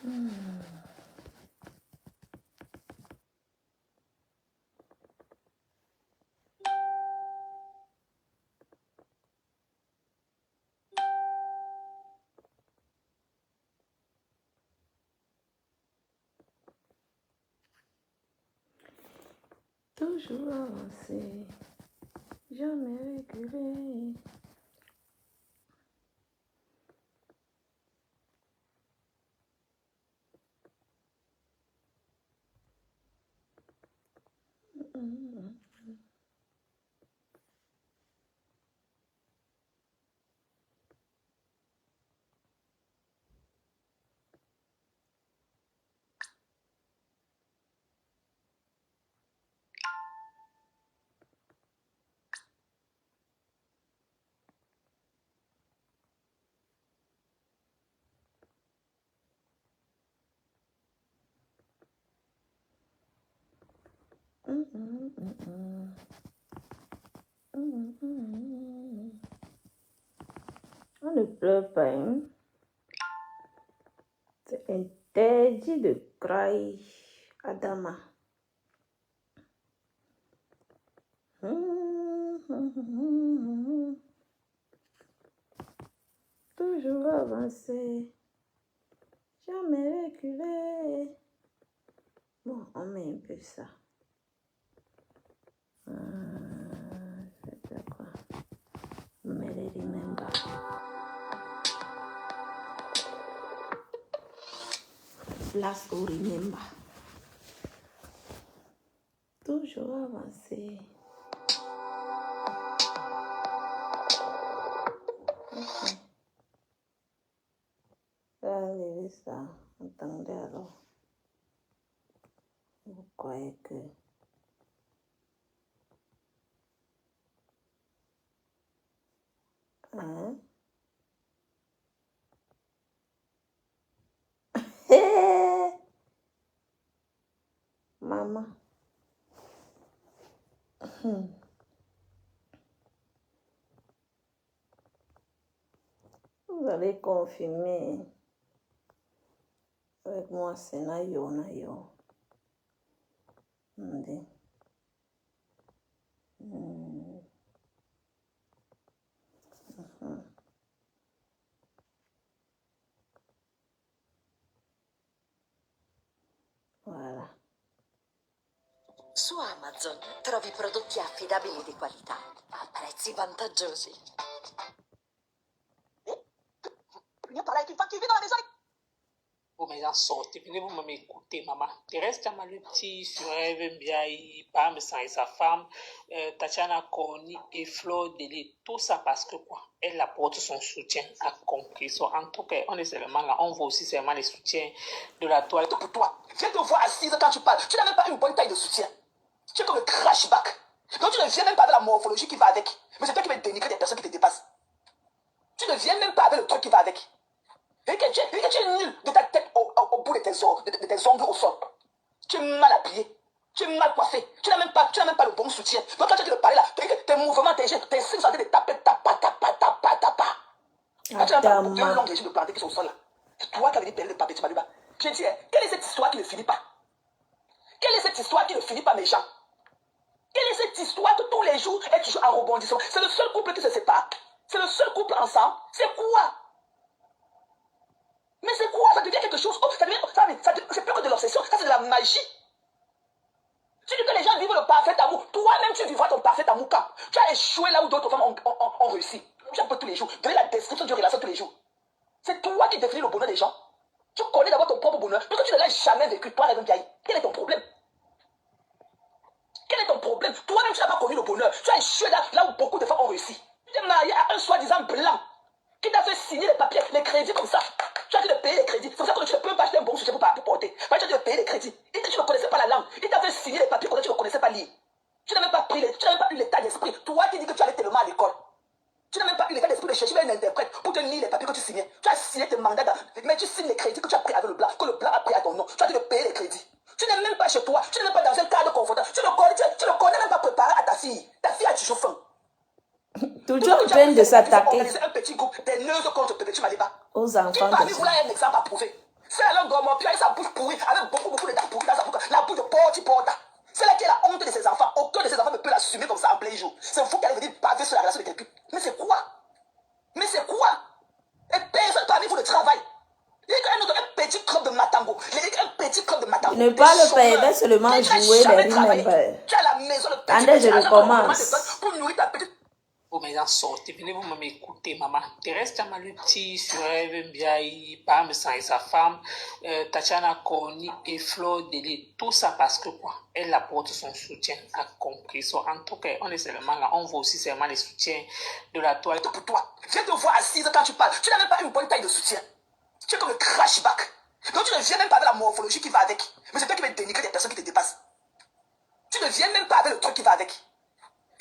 Toujours avancer, jamais reculer. On ne pleure pas, hein? C'est interdit de cry, Adama. Toujours avancer, jamais reculer. Bon, on met un peu ça. C'est quoi? Mais remember. Last ou remember. Toujours avancer. Ok. Allez, ça. Attendez alors. Vous croyez que... Hein? Hé! Maman. Vous allez confirmer avec moi, c'est Nayo, Nayo. Attendez. Voilà. Su Amazon trovi prodotti affidabili di qualità a prezzi vantaggiosi. Vous mes gens sortez, venez vous m'écouter, maman. Il reste à le petit sur Biaï, Pam, et sa femme, Tatiana Koni et Flo Deli. Tout ça parce que quoi? Elle apporte son soutien à Conquis. En tout cas, on est seulement là, on voit aussi seulement les soutiens de la toile. Pour toi, viens te voir assise quand tu parles. Tu n'as même pas une bonne taille de soutien. Tu es comme le crashback. Donc tu ne viens même pas avec la morphologie qui va avec. Mais c'est toi qui vas dénigrer des personnes qui te dépassent. Tu ne viens même pas avec le truc qui va avec. Et que tu es nul de ta tête au bout de tes ongles au sol. Tu es mal habillé. Tu es mal coiffé. Tu n'as même pas le bon soutien. Donc quand tu as dit de parler là, tes mouvements, tes gestes, tes signes sont en train de taper. Quand tu n'as pas deux longs régimes de planter qui sont au sol là. C'est toi qui avais dit de papier, tu m'as dit pas. Je dis, quelle est cette histoire qui ne finit pas? Quelle est cette histoire qui ne finit pas, mes gens? Quelle est cette histoire que tous les jours est toujours en rebondissement? C'est le seul couple qui se sépare. C'est le seul couple ensemble. C'est quoi? Mais c'est quoi? Ça devient quelque chose. Oh, c'est plus que de l'obsession. Ça, c'est de la magie. Tu dis que les gens vivent le parfait amour. Toi-même, tu vivras ton parfait amour quand tu as échoué là où d'autres femmes ont réussi. Tu as peu tous les jours. Donner la description d'une relation tous les jours. C'est toi qui définis le bonheur des gens. Tu connais d'abord ton propre bonheur. Parce que tu ne l'as jamais vécu. Toi, quel est ton problème? Quel est ton problème? Toi-même, tu n'as pas connu le bonheur. Tu as échoué là où beaucoup de femmes ont réussi. Tu es marié à un soi-disant blanc qui t'a fait signer les papiers, les crédits comme ça. Tu as dû payer les crédits. C'est pour ça que tu ne peux pas acheter un bon soutien pour porter. Parce que tu as dû payer les crédits. Et tu ne connaissais pas la langue. Il t'a fait signer les papiers parce que tu ne connaissais pas lire. Tu n'as même pas eu l'état d'esprit. Toi qui dis que tu allais tellement à l'école. Tu n'as même pas eu l'état d'esprit de chercher un interprète pour te lire les papiers que tu signais. Tu as signé tes mandats, mais tu signes les crédits que tu as pris avec le blanc, que le blanc a pris à ton nom. Tu as dû payer les crédits. Tu n'es même pas chez toi. Tu n'es même pas dans un cadre confortable. Tu ne connais même pas préparer à ta fille. Ta fille a toujours faim. Toujours peine de s'attaquer un petit groupe des neuses contre Petit Maliba. aux enfants. Parmi vous là, un exemple à prouver. C'est la langue gourmand, puis avec sa bouche pourrie, avec beaucoup de dents pourries dans sa bouche, la bouche de porte. C'est là qui est la honte de ses enfants. Aucun de ses enfants ne peut l'assumer comme ça en plein jour. C'est vous qui allez venir baver sur la relation de quelqu'un. Mais c'est quoi? Mais c'est quoi? Et personne parmi vous ne travaille. Il y a un petit club de Matango. Un petit club de Matango. Ne pas le payer, seulement jouer les remember. Tu as la maison, le petit Attendez, je recommence. pour nourrir ta petite. Vous m'en sortez, venez vous m'écouter, maman. Thérèse Tamaluti, Surève Mbiaï, Pam San et sa femme, Tatiana Koni et Flo Deli, tout ça parce que quoi? Elle apporte son soutien, a compris. So, en tout cas, on est seulement là, on voit aussi seulement les soutiens de la toile. Pour toi, viens te voir assise quand tu parles. Tu n'as même pas une bonne taille de soutien. Tu es comme le crashback. Donc tu ne viens même pas avec la morphologie qui va avec. Mais c'est toi qui vas dénigrer des personnes qui te dépassent. Tu ne viens même pas avec le truc qui va avec.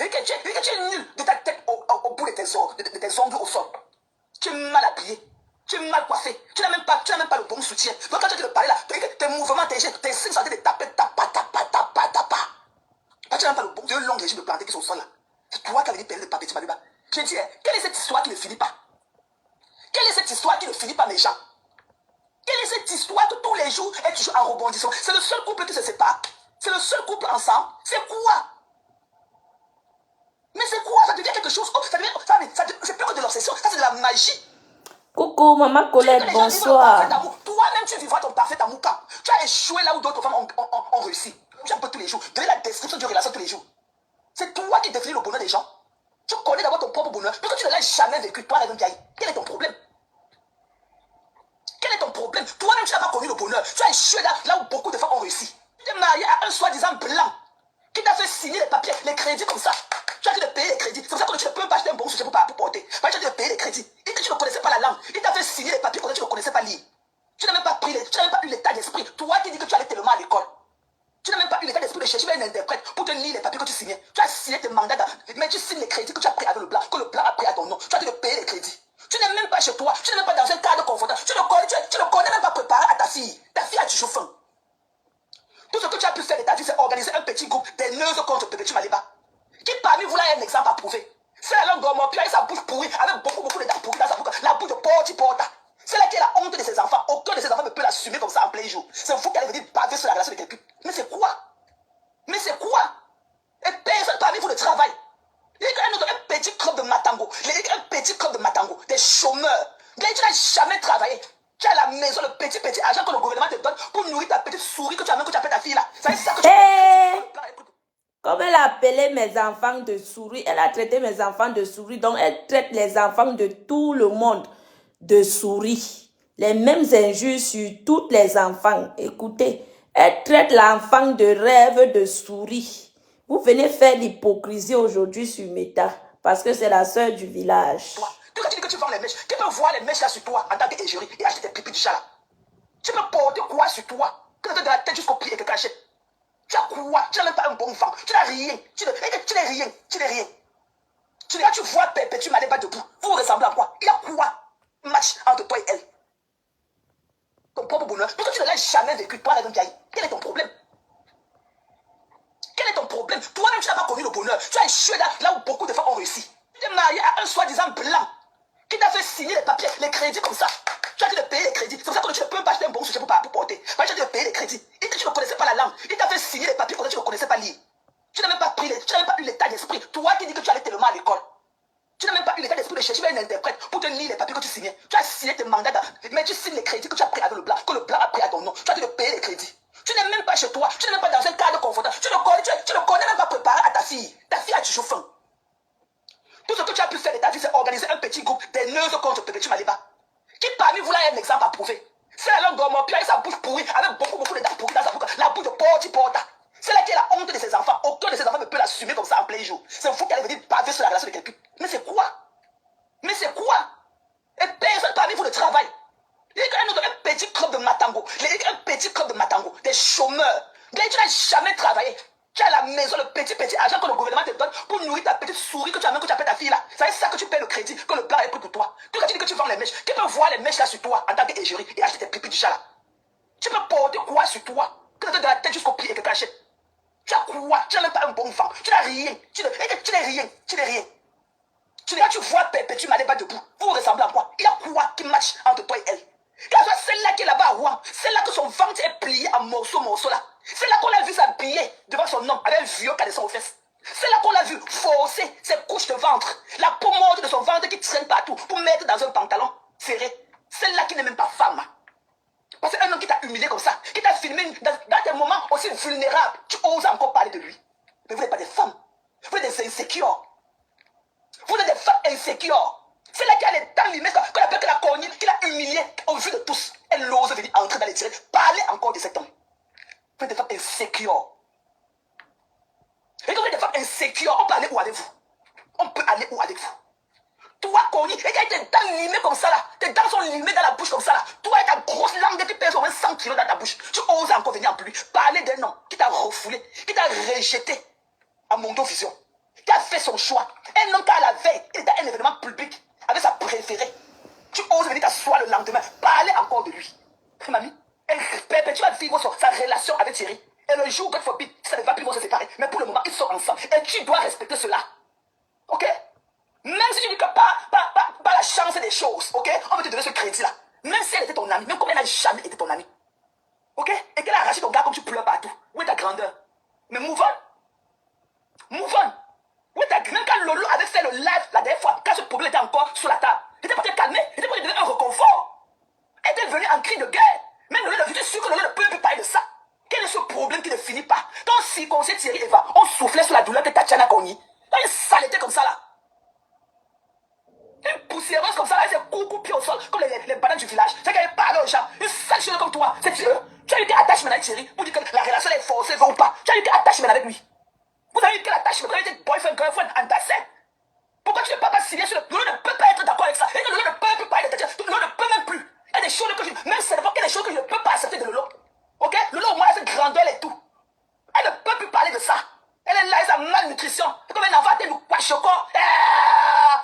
Et que tu es nul de ta tête au bout de tes ongles au sol. Tu es mal habillé. Tu es mal coiffé. Tu n'as même pas le bon soutien. Donc quand tu te parles là, tes mouvements, tes signes sont en train de taper, tapa. Tu n'as même pas le bon. Tu as longue régime de planter qui sont au sol là. C'est toi qui as venu perdre le papier, tu m'as dit. Je dis, quelle est cette histoire qui ne finit pas? Quelle est cette histoire qui ne finit pas, mes gens? Quelle est cette histoire que tous les jours est toujours en rebondissement? C'est le seul couple qui se sépare. C'est le seul couple ensemble. C'est quoi? Mais c'est quoi? Ça devient quelque chose. C'est plus que de l'obsession. Ça, c'est de la magie. Coucou, maman Colette, bonsoir. Toi-même, tu vivras ton parfait amour quand tu as échoué là où d'autres femmes ont réussi. Tu as un peu tous les jours. Donner la description de relation tous les jours. C'est toi qui définis le bonheur des gens. Tu connais d'abord ton propre bonheur. Parce que tu ne l'as jamais vécu. Toi, la vieille. Quel est ton problème? Quel est ton problème? Toi-même, tu n'as pas connu le bonheur. Tu as échoué là où beaucoup de femmes ont réussi. Tu es marié à un soi-disant blanc qui t'a fait signer les papiers, les crédits comme ça. Tu as dû payer les crédits. C'est pour ça que tu ne peux pas acheter un bon sujet pour porter. Mais tu as dû payer les crédits. Et que tu ne connaissais pas la langue. Il t'a fait signer les papiers comme ça, tu ne connaissais pas lire. Tu n'as même pas eu l'état d'esprit. Toi qui dis que tu allais tellement à l'école. Tu n'as même pas eu l'état d'esprit de chercher un interprète pour te lire les papiers que tu signais. Tu as signé tes mandats, mais tu signes les crédits que tu as pris avec le blanc, que le blanc a pris à ton nom. Tu as dû payer les crédits. Tu n'es même pas chez toi. Tu n'es même pas dans un cadre confortable. Tu ne connais même pas préparer à ta fille. Ta fille a toujours faim. Tout ce que tu as pu faire de ta vie, c'est organiser un petit groupe des neuses contre Perpétue Maliba. Qui parmi vous là est un exemple à prouver? C'est la langue gourmand, puis avec sa bouche pourrie, avec beaucoup de dents pourries dans sa bouche, la bouche de porte. C'est là qui est la honte de ses enfants. Aucun de ses enfants ne peut l'assumer comme ça en plein jour. C'est vous qui allez venir baver sur la relation de quelqu'un. Mais c'est quoi? Mais c'est quoi? Et personne parmi vous ne travaille. Il y a un petit club de Matango. Un petit club de Matango. Des chômeurs. Tu n'as jamais travaillé. Tu as à la maison le petit argent que le gouvernement te donne pour nourrir ta petite souris que tu appelles ta fille là. C'est ça que tu Comme elle a appelé mes enfants de souris, elle a traité mes enfants de souris, donc elle traite les enfants de tout le monde de souris. Les mêmes injures sur tous les enfants. Écoutez, elle traite l'enfant de rêve de souris. Vous venez faire l'hypocrisie aujourd'hui sur Meta, parce que c'est la sœur du village. Toi, quand tu dis que tu vends les mèches, qui peut voir les mèches là sur toi en tant qu'égérie et acheter tes pipis du chat là? Tu peux porter quoi sur toi? Que tu as de la tête jusqu'au pied et que tu achètes. Tu as quoi? Tu n'as même pas un bon vent. Tu n'as rien. Tu n'es rien. Quand tu vois Perpétue Maliba debout, vous ressemblez à quoi? Il y a quoi? Match entre toi et elle. Ton propre bonheur. Parce que tu ne l'as jamais vécu, toi, la vieille. Quel est ton problème? Quel est ton problème? Toi-même, tu n'as pas connu le bonheur. Tu as échoué là où beaucoup de femmes ont réussi. Tu es marié à un soi-disant blanc qui t'a fait signer les papiers, les crédits comme ça. Tu as dû payer les crédits. C'est pour ça que tu ne peux pas acheter un bon sujet pour porter. Mais tu as dû payer les crédits. Et que tu ne connaissais pas la langue. Il t'a fait signer les papiers comme ça, tu ne connaissais pas lire. Tu n'as même pas eu l'état d'esprit. Toi qui dis que tu allais tellement à l'école. Tu n'as même pas eu l'état d'esprit de chercher un interprète pour te lire les papiers que tu signais. Tu as signé tes mandats, mais tu signes les crédits que tu as pris avec le blanc, que le blanc a pris à ton nom. Tu as dû payer les crédits. Tu n'es même pas chez toi. Tu n'es même pas dans un cadre confortable. Tu ne connais même pas préparer à ta fille. Ta fille a toujours faim. Tout ce que tu as pu faire de ta vie, c'est organiser un petit groupe des neuses contre Perpétue Maliba. Qui parmi vous là est un exemple à prouver? C'est la langue gourmand, puis avec sa bouche pourrie, avec beaucoup de dents pourries dans sa bouche, la bouche de porte. C'est là qui est la honte de ses enfants. Aucun de ses enfants ne peut l'assumer comme ça en plein jour. C'est vous qui allez venir baver sur la relation de quelqu'un. Mais c'est quoi? Mais c'est quoi? Et personne parmi vous ne travaille. Il y a un petit club de Matango. Un petit club de Matango. Des chômeurs. Tu n'as jamais travaillé. Tu as à la maison le petit argent que le gouvernement te donne pour nourrir ta petite souris que tu appelles ta fille là. C'est ça que tu payes le crédit que le blanc est pris pour toi. Quand tu dis que tu vends les mèches, qui peut voir les mèches là sur toi en tant qu'égérie et acheter tes pipis du chat là? Tu peux porter quoi sur toi? Que tu as de la tête jusqu'au pied et que tu achètes. Tu as quoi? Tu n'as même pas un bon vent. Tu n'as rien. Tu n'es rien. Quand tu vois Perpétue Maliba debout, vous ressemblez à quoi? Il y a quoi qui match entre toi et elle? Quand je vois celle-là qui est là-bas à Rouen, celle-là que son ventre est plié en morceaux là. Celle-là qu'on a vu s'habiller devant son homme avec un vieux cadesson aux fesses. Celle-là qu'on a vu forcer ses couches de ventre, la peau morte de son ventre qui traîne partout pour mettre dans un pantalon serré. Celle-là qui n'est même pas femme. Parce qu'un homme qui t'a humilié comme ça, qui t'a filmé dans des moments aussi vulnérables, tu oses encore parler de lui. Mais vous n'êtes pas des femmes. Vous êtes des insécures. Vous êtes des femmes insécures. C'est là qui a les dents limées, qu'on appelle que la cognée, qui l'a humiliée au vu de tous. Elle ose venir entrer dans les tirés. Parlez encore de cet homme. Vous êtes des femmes insécures. Et quand vous êtes des femmes insécures, on peut aller où avec vous? On peut aller où avec vous? Toi, Connie, et quand tes dents limées comme ça là, tes dents sont limées dans la bouche comme ça là, toi et ta grosse langue qui pèse au moins 100 kilos dans ta bouche, tu oses encore venir en plus parler d'un homme qui t'a refoulé, qui t'a rejeté à Mondovision, qui a fait son choix. Un homme qui à la veille, il est à un événement public avec sa préférée. Tu oses venir t'asseoir le lendemain, parler encore de lui. Mamie, tu vas vivre sa relation avec Thierry. Et le jour que forbid, ça ne va plus se séparer. Mais pour le moment, ils sont ensemble. Et tu dois respecter cela. Ok? Même si tu dis que pas la chance des choses, ok? On veut te donner ce crédit-là. Même si elle était ton amie, même comme elle n'a jamais été ton amie. Ok? Et qu'elle a arraché ton gars comme tu pleures partout. Où est ta grandeur? Mais move on. Move on. Où est ta grandeur? Même quand Lolo avait fait le live la dernière fois, quand ce problème était encore sous la table, il était pour te calmer, il était pour te donner un reconfort. Elle était venue en cri de guerre. Même Lolo, je suis sûr que Lolo ne peut plus parler de ça. Quel est ce problème qui ne finit pas? Quand on circonçait Thierry Eva, on soufflait sur la douleur que Tatiana Cogny. Dans une saleté comme ça là. Une poussiéreuse comme ça là, elle s'est coucou pied au sol, comme les bananes du village. C'est qu'elle parle aux gens. Une sale chose comme toi, c'est Thierry. Tu as eu quel attachement avec Thierry pour dire que la relation est forcée, va ou pas? Tu as eu quel attachement avec lui? Vous avez eu quel attachement? Vous avez été boyfriend, girlfriend, and that's it. Pourquoi tu ne peux pas signer sur le... Lolo ne peut pas être d'accord avec ça. Et que Lolo ne peut plus parler de Tatiana. Lolo ne peut même plus. Il y a des choses que je... Même c'est il y a des choses que je ne peux pas accepter de Lolo. Ok? Lolo au moins elle a cette grandeur et tout. Elle ne peut plus parler de ça. Elle est là, elle a sa malnutrition. C'est comme un enfant, elle nous quoi choco.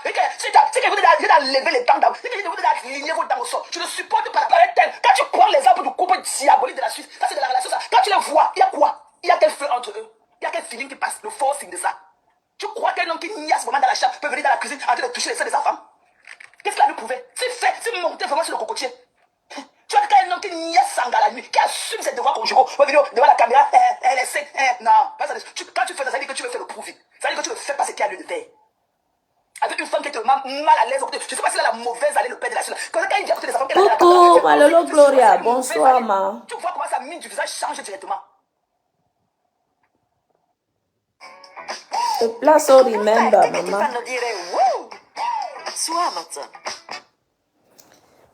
C'est que vous devez lever les dents d'abord. C'est que vous devez aligner vos dents au sol. Je ne supporte pas la parole telle. Quand tu prends les arbres du couple diabolique de la Suisse, ça c'est de la relation ça. Quand tu les vois, il y a quoi? Il y a quel feu entre eux? Il y a quel feeling qui passe? Le forcing de ça. Tu crois qu'un homme qui nie à ce moment dans la chambre peut venir dans la cuisine en train de toucher les seins des enfants? Qu'est-ce qu'il a nous prouvé? C'est monter vraiment sur le cocotier. Tu vois qu'un homme qui nie Sanga la nuit, qui assume ses devoirs conjugaux, va venir devant la caméra, elle essaie, non, pas ça. Quand tu fais ça, ça veut dire que tu veux faire le prouver. Ça veut dire que tu ne fais pas ce qu'il y a lieu de faire. Avec une femme qui est tellement mal à l'aise au côté, je ne sais pas si elle a la mauvaise allée, le père de la suite. Quand il vient à côté des enfants, qu'elle a Coucou, Malolo Gloria, bonsoir, ma. Tu vois comment sa mine du visage change directement. The place all remember, Offerte che ti maman. fanno dire wow su Amazon.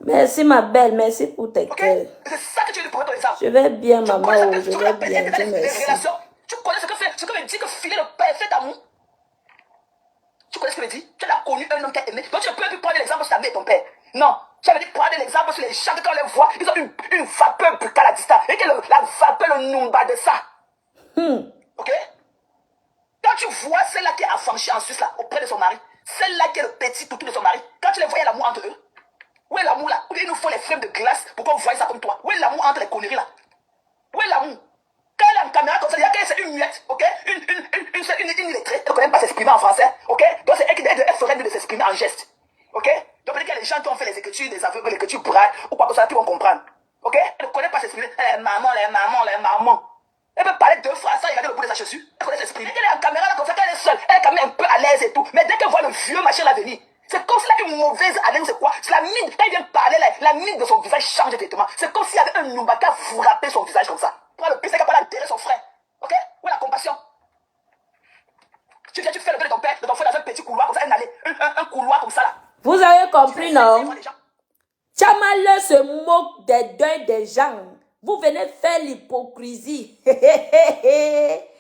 Merci, ma belle, merci pour tes Ok? cœurs. C'est ça que tu veux lui prouver ton exemple. Je vais bien, Tu maman, connais oh, ce je que vais tu bien, Dieu les merci. relations. Tu connais ce que veut dire que filer le parfait amour. Tu connais ce que veut dire? Tu as connu un homme qui a aimé. Donc tu ne peux plus prendre l'exemple sur ta mère et ton père. Non. Tu avais dit prendre l'exemple sur les gens que quand on les voit, ils ont une vapeur buccale à distance. Et que la vapeur, le numba de ça. Ok? Quand tu vois celle-là qui est affranchie en Suisse là, auprès de son mari, celle-là qui est le petit toutou de son mari, quand tu les vois, il y a l'amour entre eux. Où est l'amour là? Où il nous faut les flèches de glace pour qu'on voie ça comme toi? Où est l'amour entre les conneries là? Où est l'amour? Quand elle est en caméra comme ça, il y a qu'elle, c'est une muette, ok? Une illettrée, elle ne connaît pas s'exprimer en français, ok? Donc c'est elle qui ferait mieux de s'exprimer en geste, ok? Donc peut-être qu'il y a les gens qui ont fait les écritures des aveugles, les écritures brailles, ou quoi que ce soit, qui vont comprendre, ok? Elle ne connaît pas s'exprimer, les mamans. Elle peut parler deux phrases sans regarder le bout de sa chaussure, elle connaît s'exprimer. Elle est en caméra là comme ça, quand elle est seule, elle est quand même un peu à l'aise et tout, mais dès qu'elle voit le vieux machin là venir, c'est comme si elle a une mauvaise haleine, c'est quoi? C'est la mine, quand il vient parler là, la mine de son visage change directement. C'est comme s'il y avait un numba qui a frappé son visage comme ça. Le pire, c'est qu'elle a enterré son frère. Ok? Où est la compassion? Tu viens, tu fais le bien de ton père, de ton frère dans un petit couloir comme ça, un couloir comme ça là. Vous avez compris, non? Chamale se moque des deuils des gens. Vous venez faire l'hypocrisie. Eh,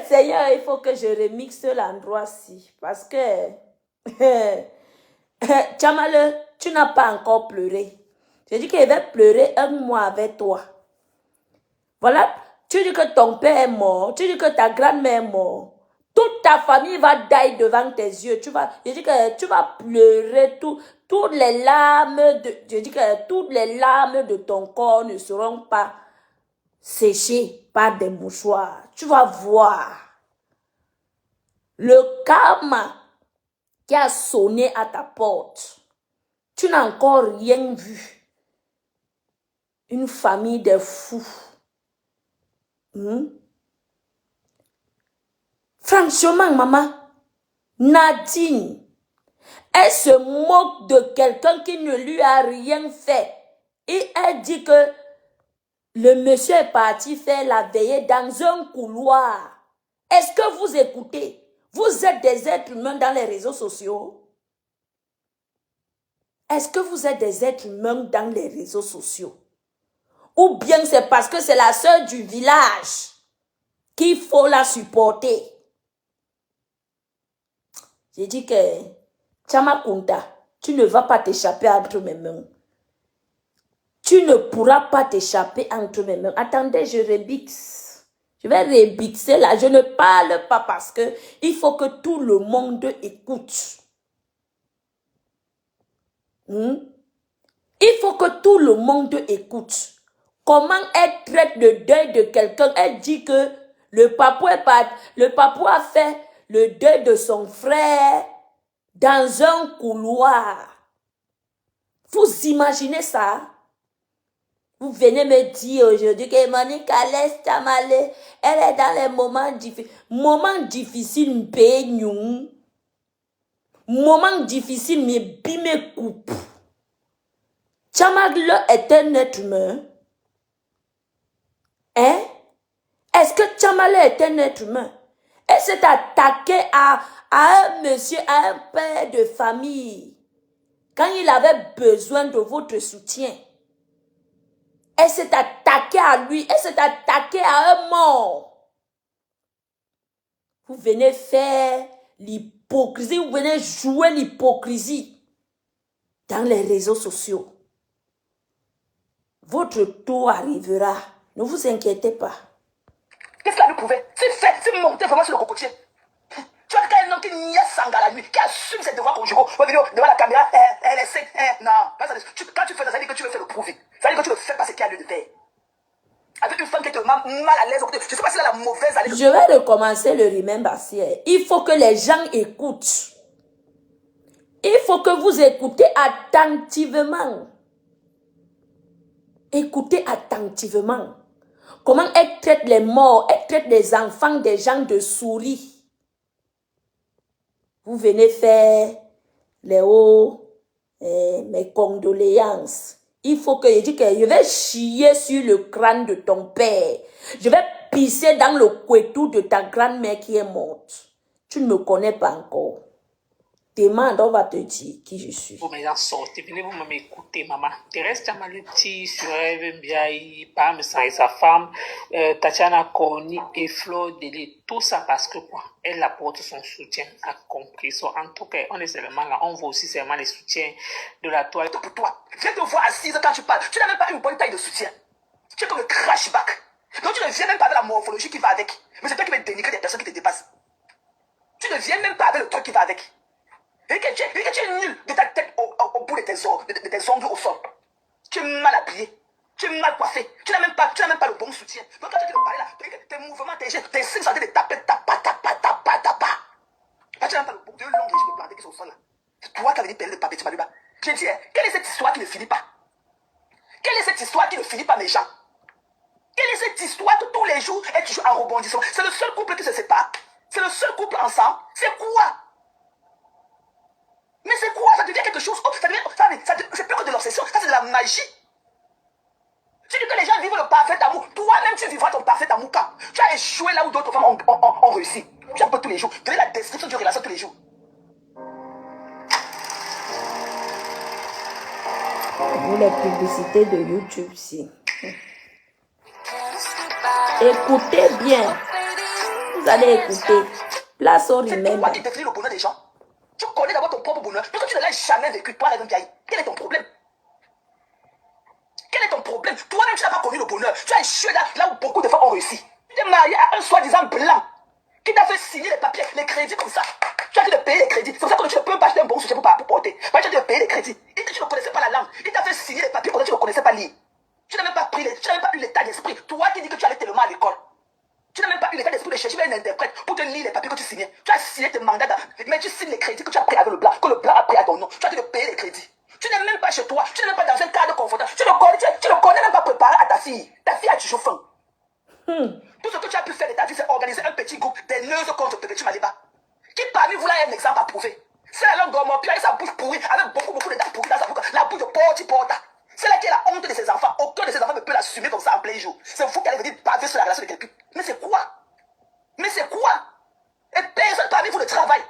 Seigneur, il faut que je remixe l'endroit-ci. Parce que... Chamale, tu n'as pas encore pleuré. J'ai dit qu'il va pleurer un mois avec toi. Voilà, tu dis que ton père est mort, tu dis que ta grand-mère est morte. Toute ta famille va die devant tes yeux. Je dis que tu vas pleurer toutes les larmes je dis que toutes les larmes de ton corps ne seront pas séchées par des mouchoirs. Tu vas voir le karma qui a sonné à ta porte. Tu n'as encore rien vu. Une famille de fous. Franchement, maman, Nadine, elle se moque de quelqu'un qui ne lui a rien fait. Et elle dit que le monsieur est parti faire la veillée dans un couloir. Est-ce que vous écoutez? Vous êtes des êtres humains dans les réseaux sociaux? Est-ce que vous êtes des êtres humains dans les réseaux sociaux? Ou bien c'est parce que c'est la sœur du village qu'il faut la supporter? J'ai dit que Chama Kunta, tu ne vas pas t'échapper entre mes mains. Tu ne pourras pas t'échapper entre mes mains. Attendez, je rebixe. Je vais rebixer là. Je ne parle pas parce que il faut que tout le monde écoute. Il faut que tout le monde écoute. Comment elle traite le deuil de quelqu'un? Elle dit que le papou a fait le deuil de son frère dans un couloir. Vous imaginez ça? Vous venez me dire aujourd'hui que Monica laisse Tamale, elle est dans les moments difficiles. Moments difficiles, moments difficiles, mais bime coupe. Tamale est un être humain. Hein? Est-ce que Tamale est un être humain? Elle s'est attaquée à un monsieur, à un père de famille, quand il avait besoin de votre soutien. Elle s'est attaquée à lui. Elle s'est attaquée à un mort. Vous venez faire l'hypocrisie. Vous venez jouer l'hypocrisie dans les réseaux sociaux. Votre tour arrivera. Ne vous inquiétez pas. Qu'est-ce qu'elle a prouvé? C'est monté vraiment sur le cocotier. Tu vois qu'un homme qui nie sang à la nuit, qui assume ses devoirs conjugaux. Devant la caméra, elle essaie. Non, quand tu fais ça, ça veut dire que tu veux faire le prouver. Ça veut dire que tu veux faire passer ce qu'il y a lieu de faire. Avec une femme qui est mal à l'aise. Je ne sais pas si elle a la mauvaise allée. Je vais recommencer le remember. Il faut que les gens écoutent. Il faut que vous écoutez attentivement. Écoutez attentivement. Comment elle traite les morts, elle traite les enfants des gens de souris. Vous venez faire les hauts, mes condoléances. Il faut que je dise que je vais chier sur le crâne de ton père. Je vais pisser dans le couetou de ta grand-mère qui est morte. Tu ne me connais pas encore. Demande, on va te dire qui je suis. Vous m'avez sorti, venez vous m'écouter, maman. Thérèse Tamaluti, Surève Mbiaï, Pam et sa femme, Tatiana Koni et Flo Délé. Tout ça parce que quoi? Elle apporte son soutien à compris. En tout cas, on est seulement là, on voit aussi seulement les soutiens de la toile. Pour toi, viens te voir assise quand tu parles. Tu n'as même pas une bonne taille de soutien. Tu es comme le crashback. Donc tu ne viens même pas avec la morphologie qui va avec. Mais c'est toi qui vas dénigrer des personnes qui te dépassent. Tu ne viens même pas avec le truc qui va avec. Et que tu es nul de ta tête au bout de tes ongles au sol. Tu es mal habillé. Tu es mal coiffé. Tu n'as même pas le bon soutien. Donc quand tu te parles là, tes mouvements, tes gestes, tes signes sont en train de taper, tapa. Tu n'as même pas le bon de longs régimes de planter qui sont au sol là. C'est toi qui avais dit perdre le papier, tu m'as lu bas. Je dis, quelle est cette histoire qui ne finit pas? Quelle est cette histoire qui ne finit pas, mes gens? Quelle est cette histoire que tous les jours est toujours en rebondissement? C'est le seul couple qui se sépare. C'est le seul couple ensemble. C'est quoi? Mais c'est quoi? Ça devient quelque chose. C'est plus que de l'obsession. Ça, c'est de la magie. Tu dis que les gens vivent le parfait amour. Toi-même, tu vivras ton parfait amour quand tu as échoué là où d'autres femmes ont réussi. Tu as peu tous les jours. Donnez la description d'une relation tous les jours. Vous, les publicités de YouTube, si. Écoutez bien. Vous allez écouter. Place au C'est remember. toi qui définis le bonheur des gens. Tu connais d'abord ton propre bonheur. Parce que tu ne l'as jamais vécu. Toi, quel est ton problème? Quel est ton problème? Toi-même, tu n'as pas connu le bonheur. Tu as échoué là où beaucoup de femmes ont réussi. Tu es marié à un soi-disant blanc qui t'a fait signer les papiers, les crédits comme ça. Tu as dû payer les crédits. C'est pour ça que tu ne peux pas acheter un bon soutien pour porter. Parce que tu as dû payer les crédits. Et que tu ne connaissais pas la langue. Il t'a fait signer les papiers pour que tu ne connaissais pas lire. Tu n'as même pas eu l'état d'esprit. Toi qui dis que tu allais tellement à l'école. Tu n'as même pas eu l'état d'esprit de chercher un interprète pour te lire les papiers que tu signais. Tu as signé tes mandats, mais tu signes les crédits que tu as pris avec le blanc, que le blanc a pris à ton nom. Tu as dû payer les crédits. Tu n'es même pas chez toi, tu n'es même pas dans un cadre confortable. Tu ne connais même pas préparer des neuses contre Petit Maliba. Qui parmi vous là est un exemple à prouver? C'est la langue gomme, puis avec sa bouche pourrie, avec beaucoup de dents pourries dans sa bouche, la bouche de porte-porta. C'est là qui est la honte de ses enfants. Aucun de ses enfants ne peut l'assumer comme ça en plein jour. C'est vous qui allez venir baver sur la relation de quelqu'un. Mais c'est quoi? Mais c'est quoi? Et personne parmi vous ne travaille.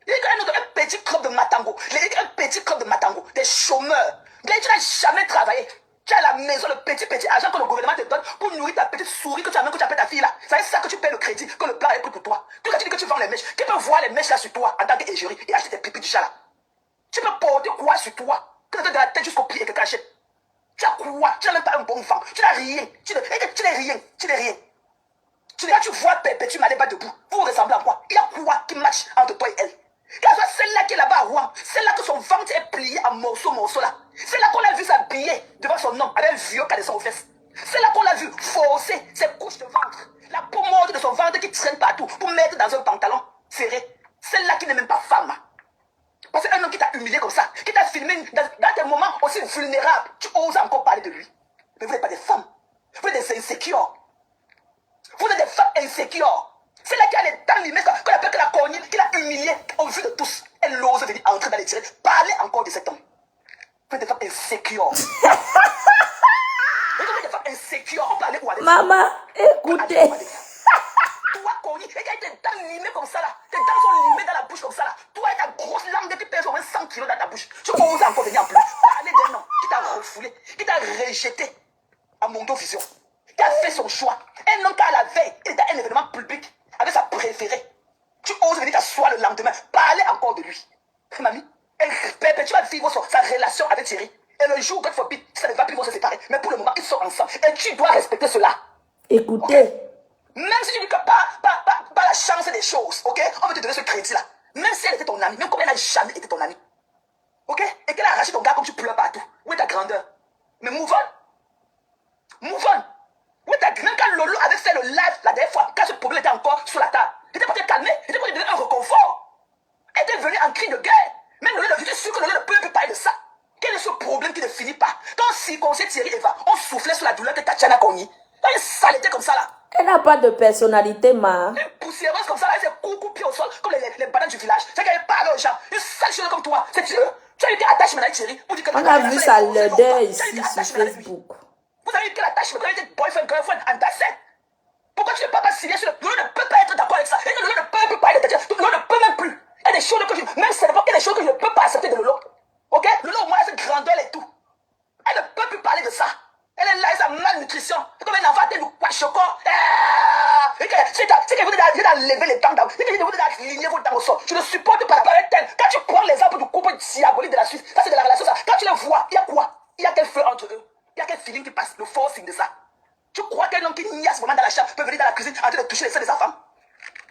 Il y a un petit club de Matango. Il y a un petit club de Matango. Des chômeurs. Mais tu n'as jamais travaillé. Tu as à la maison le petit argent que le gouvernement te donne pour nourrir ta petite souris que tu appelles ta fille là. C'est ça que tu payes le crédit, que le plan est pris pour toi. Quand tu dis que tu vends les mèches, qui peut voir les mèches là sur toi en tant qu'égérie et acheter tes pipis du chat là? Tu peux porter quoi sur toi? Que tu te de la tête jusqu'au pied et que tu achètes. Tu as quoi? Tu n'as même pas un bon vent. Tu n'as rien. Tu n'es rien. Tu n'es rien. Quand tu vois Perpétue Maléba debout, vous ressemblez à quoi? Il y a quoi qui match entre toi et elle? Qu'elle soit celle-là qui est là-bas à Rouen, celle-là que son ventre est plié en morceaux là. Celle-là qu'on a vu s'habiller devant son homme avec un vieux caleçon aux fesses. Celle-là qu'on a vu forcer ses couches de ventre, la peau morte de son ventre qui traîne partout pour mettre dans un pantalon serré. Celle-là qui n'est même pas femme. Parce qu'un homme qui t'a humilié comme ça, qui t'a filmé dans des moments aussi vulnérables, tu oses encore parler de lui. Mais vous n'êtes pas des femmes. Vous êtes des insécures. Vous êtes des femmes insécures. C'est là qu'il y a les dents limées, qu'on appelle que la cornille, qui l'a humiliée au vu de tous. Elle ose venir entrer dans les tirés. Parlez encore de cet homme. Vous êtes des femmes insécures. Vous êtes des femmes insécures. On peut aller où aller? Maman, écoutez. Toi, cornille, et il y a tes dents limées comme ça là. Tes dents sont limées dans la bouche comme ça là. Toi et ta grosse langue qui pèse au moins 100 kilos dans ta bouche. Tu oses encore venir en plus. Parlez d'un homme qui t'a refoulé, qui t'a rejeté à Mondo Vision. Qui a fait son choix. Un homme qui à la veille, il était à un événement public avec sa préférée. Tu oses venir t'asseoir le lendemain. Parler encore de lui. Mamie, tu vas vivre sa relation avec Thierry. Et le jour où God forbid, ça ne va plus vont se séparer. Mais pour le moment, ils sont ensemble. Et tu dois respecter cela. Écoutez. Okay? Même si tu dis que pas la chance des choses, ok? On veut te donner ce crédit-là. Même si elle était ton amie, même comme elle n'a jamais été ton amie. Ok? Et qu'elle a arraché ton gars comme tu pleures partout. Où est ta grandeur? Mais move on. Move on. Où est ta grandeur? Même quand Lolo avait fait le live la dernière fois, quand ce problème était encore sur la table, il était pour te calmer, il était pour te donner un réconfort. Elle était venue en cri de guerre. Même Lolo, je suis sûr que Lolo ne peut plus parler de ça. Quel est ce problème qui ne finit pas? Quand on circoncisait Thierry Eva, on soufflait sur la douleur que Tatiana cogné. Quand une saleté comme ça là. Elle n'a pas de personnalité, ma. Une poussiéreuse comme ça là, elle s'est coucou au sol, comme les bananes du village. C'est qu'elle parle aux gens. Une sale chose comme toi. C'est Dieu. Tu as été attaché maintenant avec Thierry. Pour dire que On a vu sa laideur ici sur Facebook. Vous avez eu quel attachement? Vous avez été boyfriend, girlfriend, entassé. Pourquoi tu ne peux pas signer sur le... Lolo ne peut pas être d'accord avec ça. Et Lolo ne peut plus parler de Tatiana. Lolo ne peut même plus. Il y a des choses que je... Même si c'est pas des choses que je ne peux pas accepter de Lolo. Ok? Lolo au moins a cette grandeur et tout. Elle ne peut plus parler de ça. Elle est là, elle a sa malnutrition. C'est comme un enfant, elle nous quoi chocolat. C'est que vous devez lever les dents d'âme. C'est que vous devez aligner vos dents au sol. Je ne supporte pas la parole telle. Quand tu prends l'exemple du couple diabolique de la Suisse, ça c'est de la relation ça. Quand tu les vois, il y a quoi? Il y a quel feu entre eux? Il y a quel feeling qui passe? Le forcing de ça. Tu crois qu'un homme qui niaise vraiment dans la chambre peut venir dans la cuisine en train de toucher les seins de sa femme?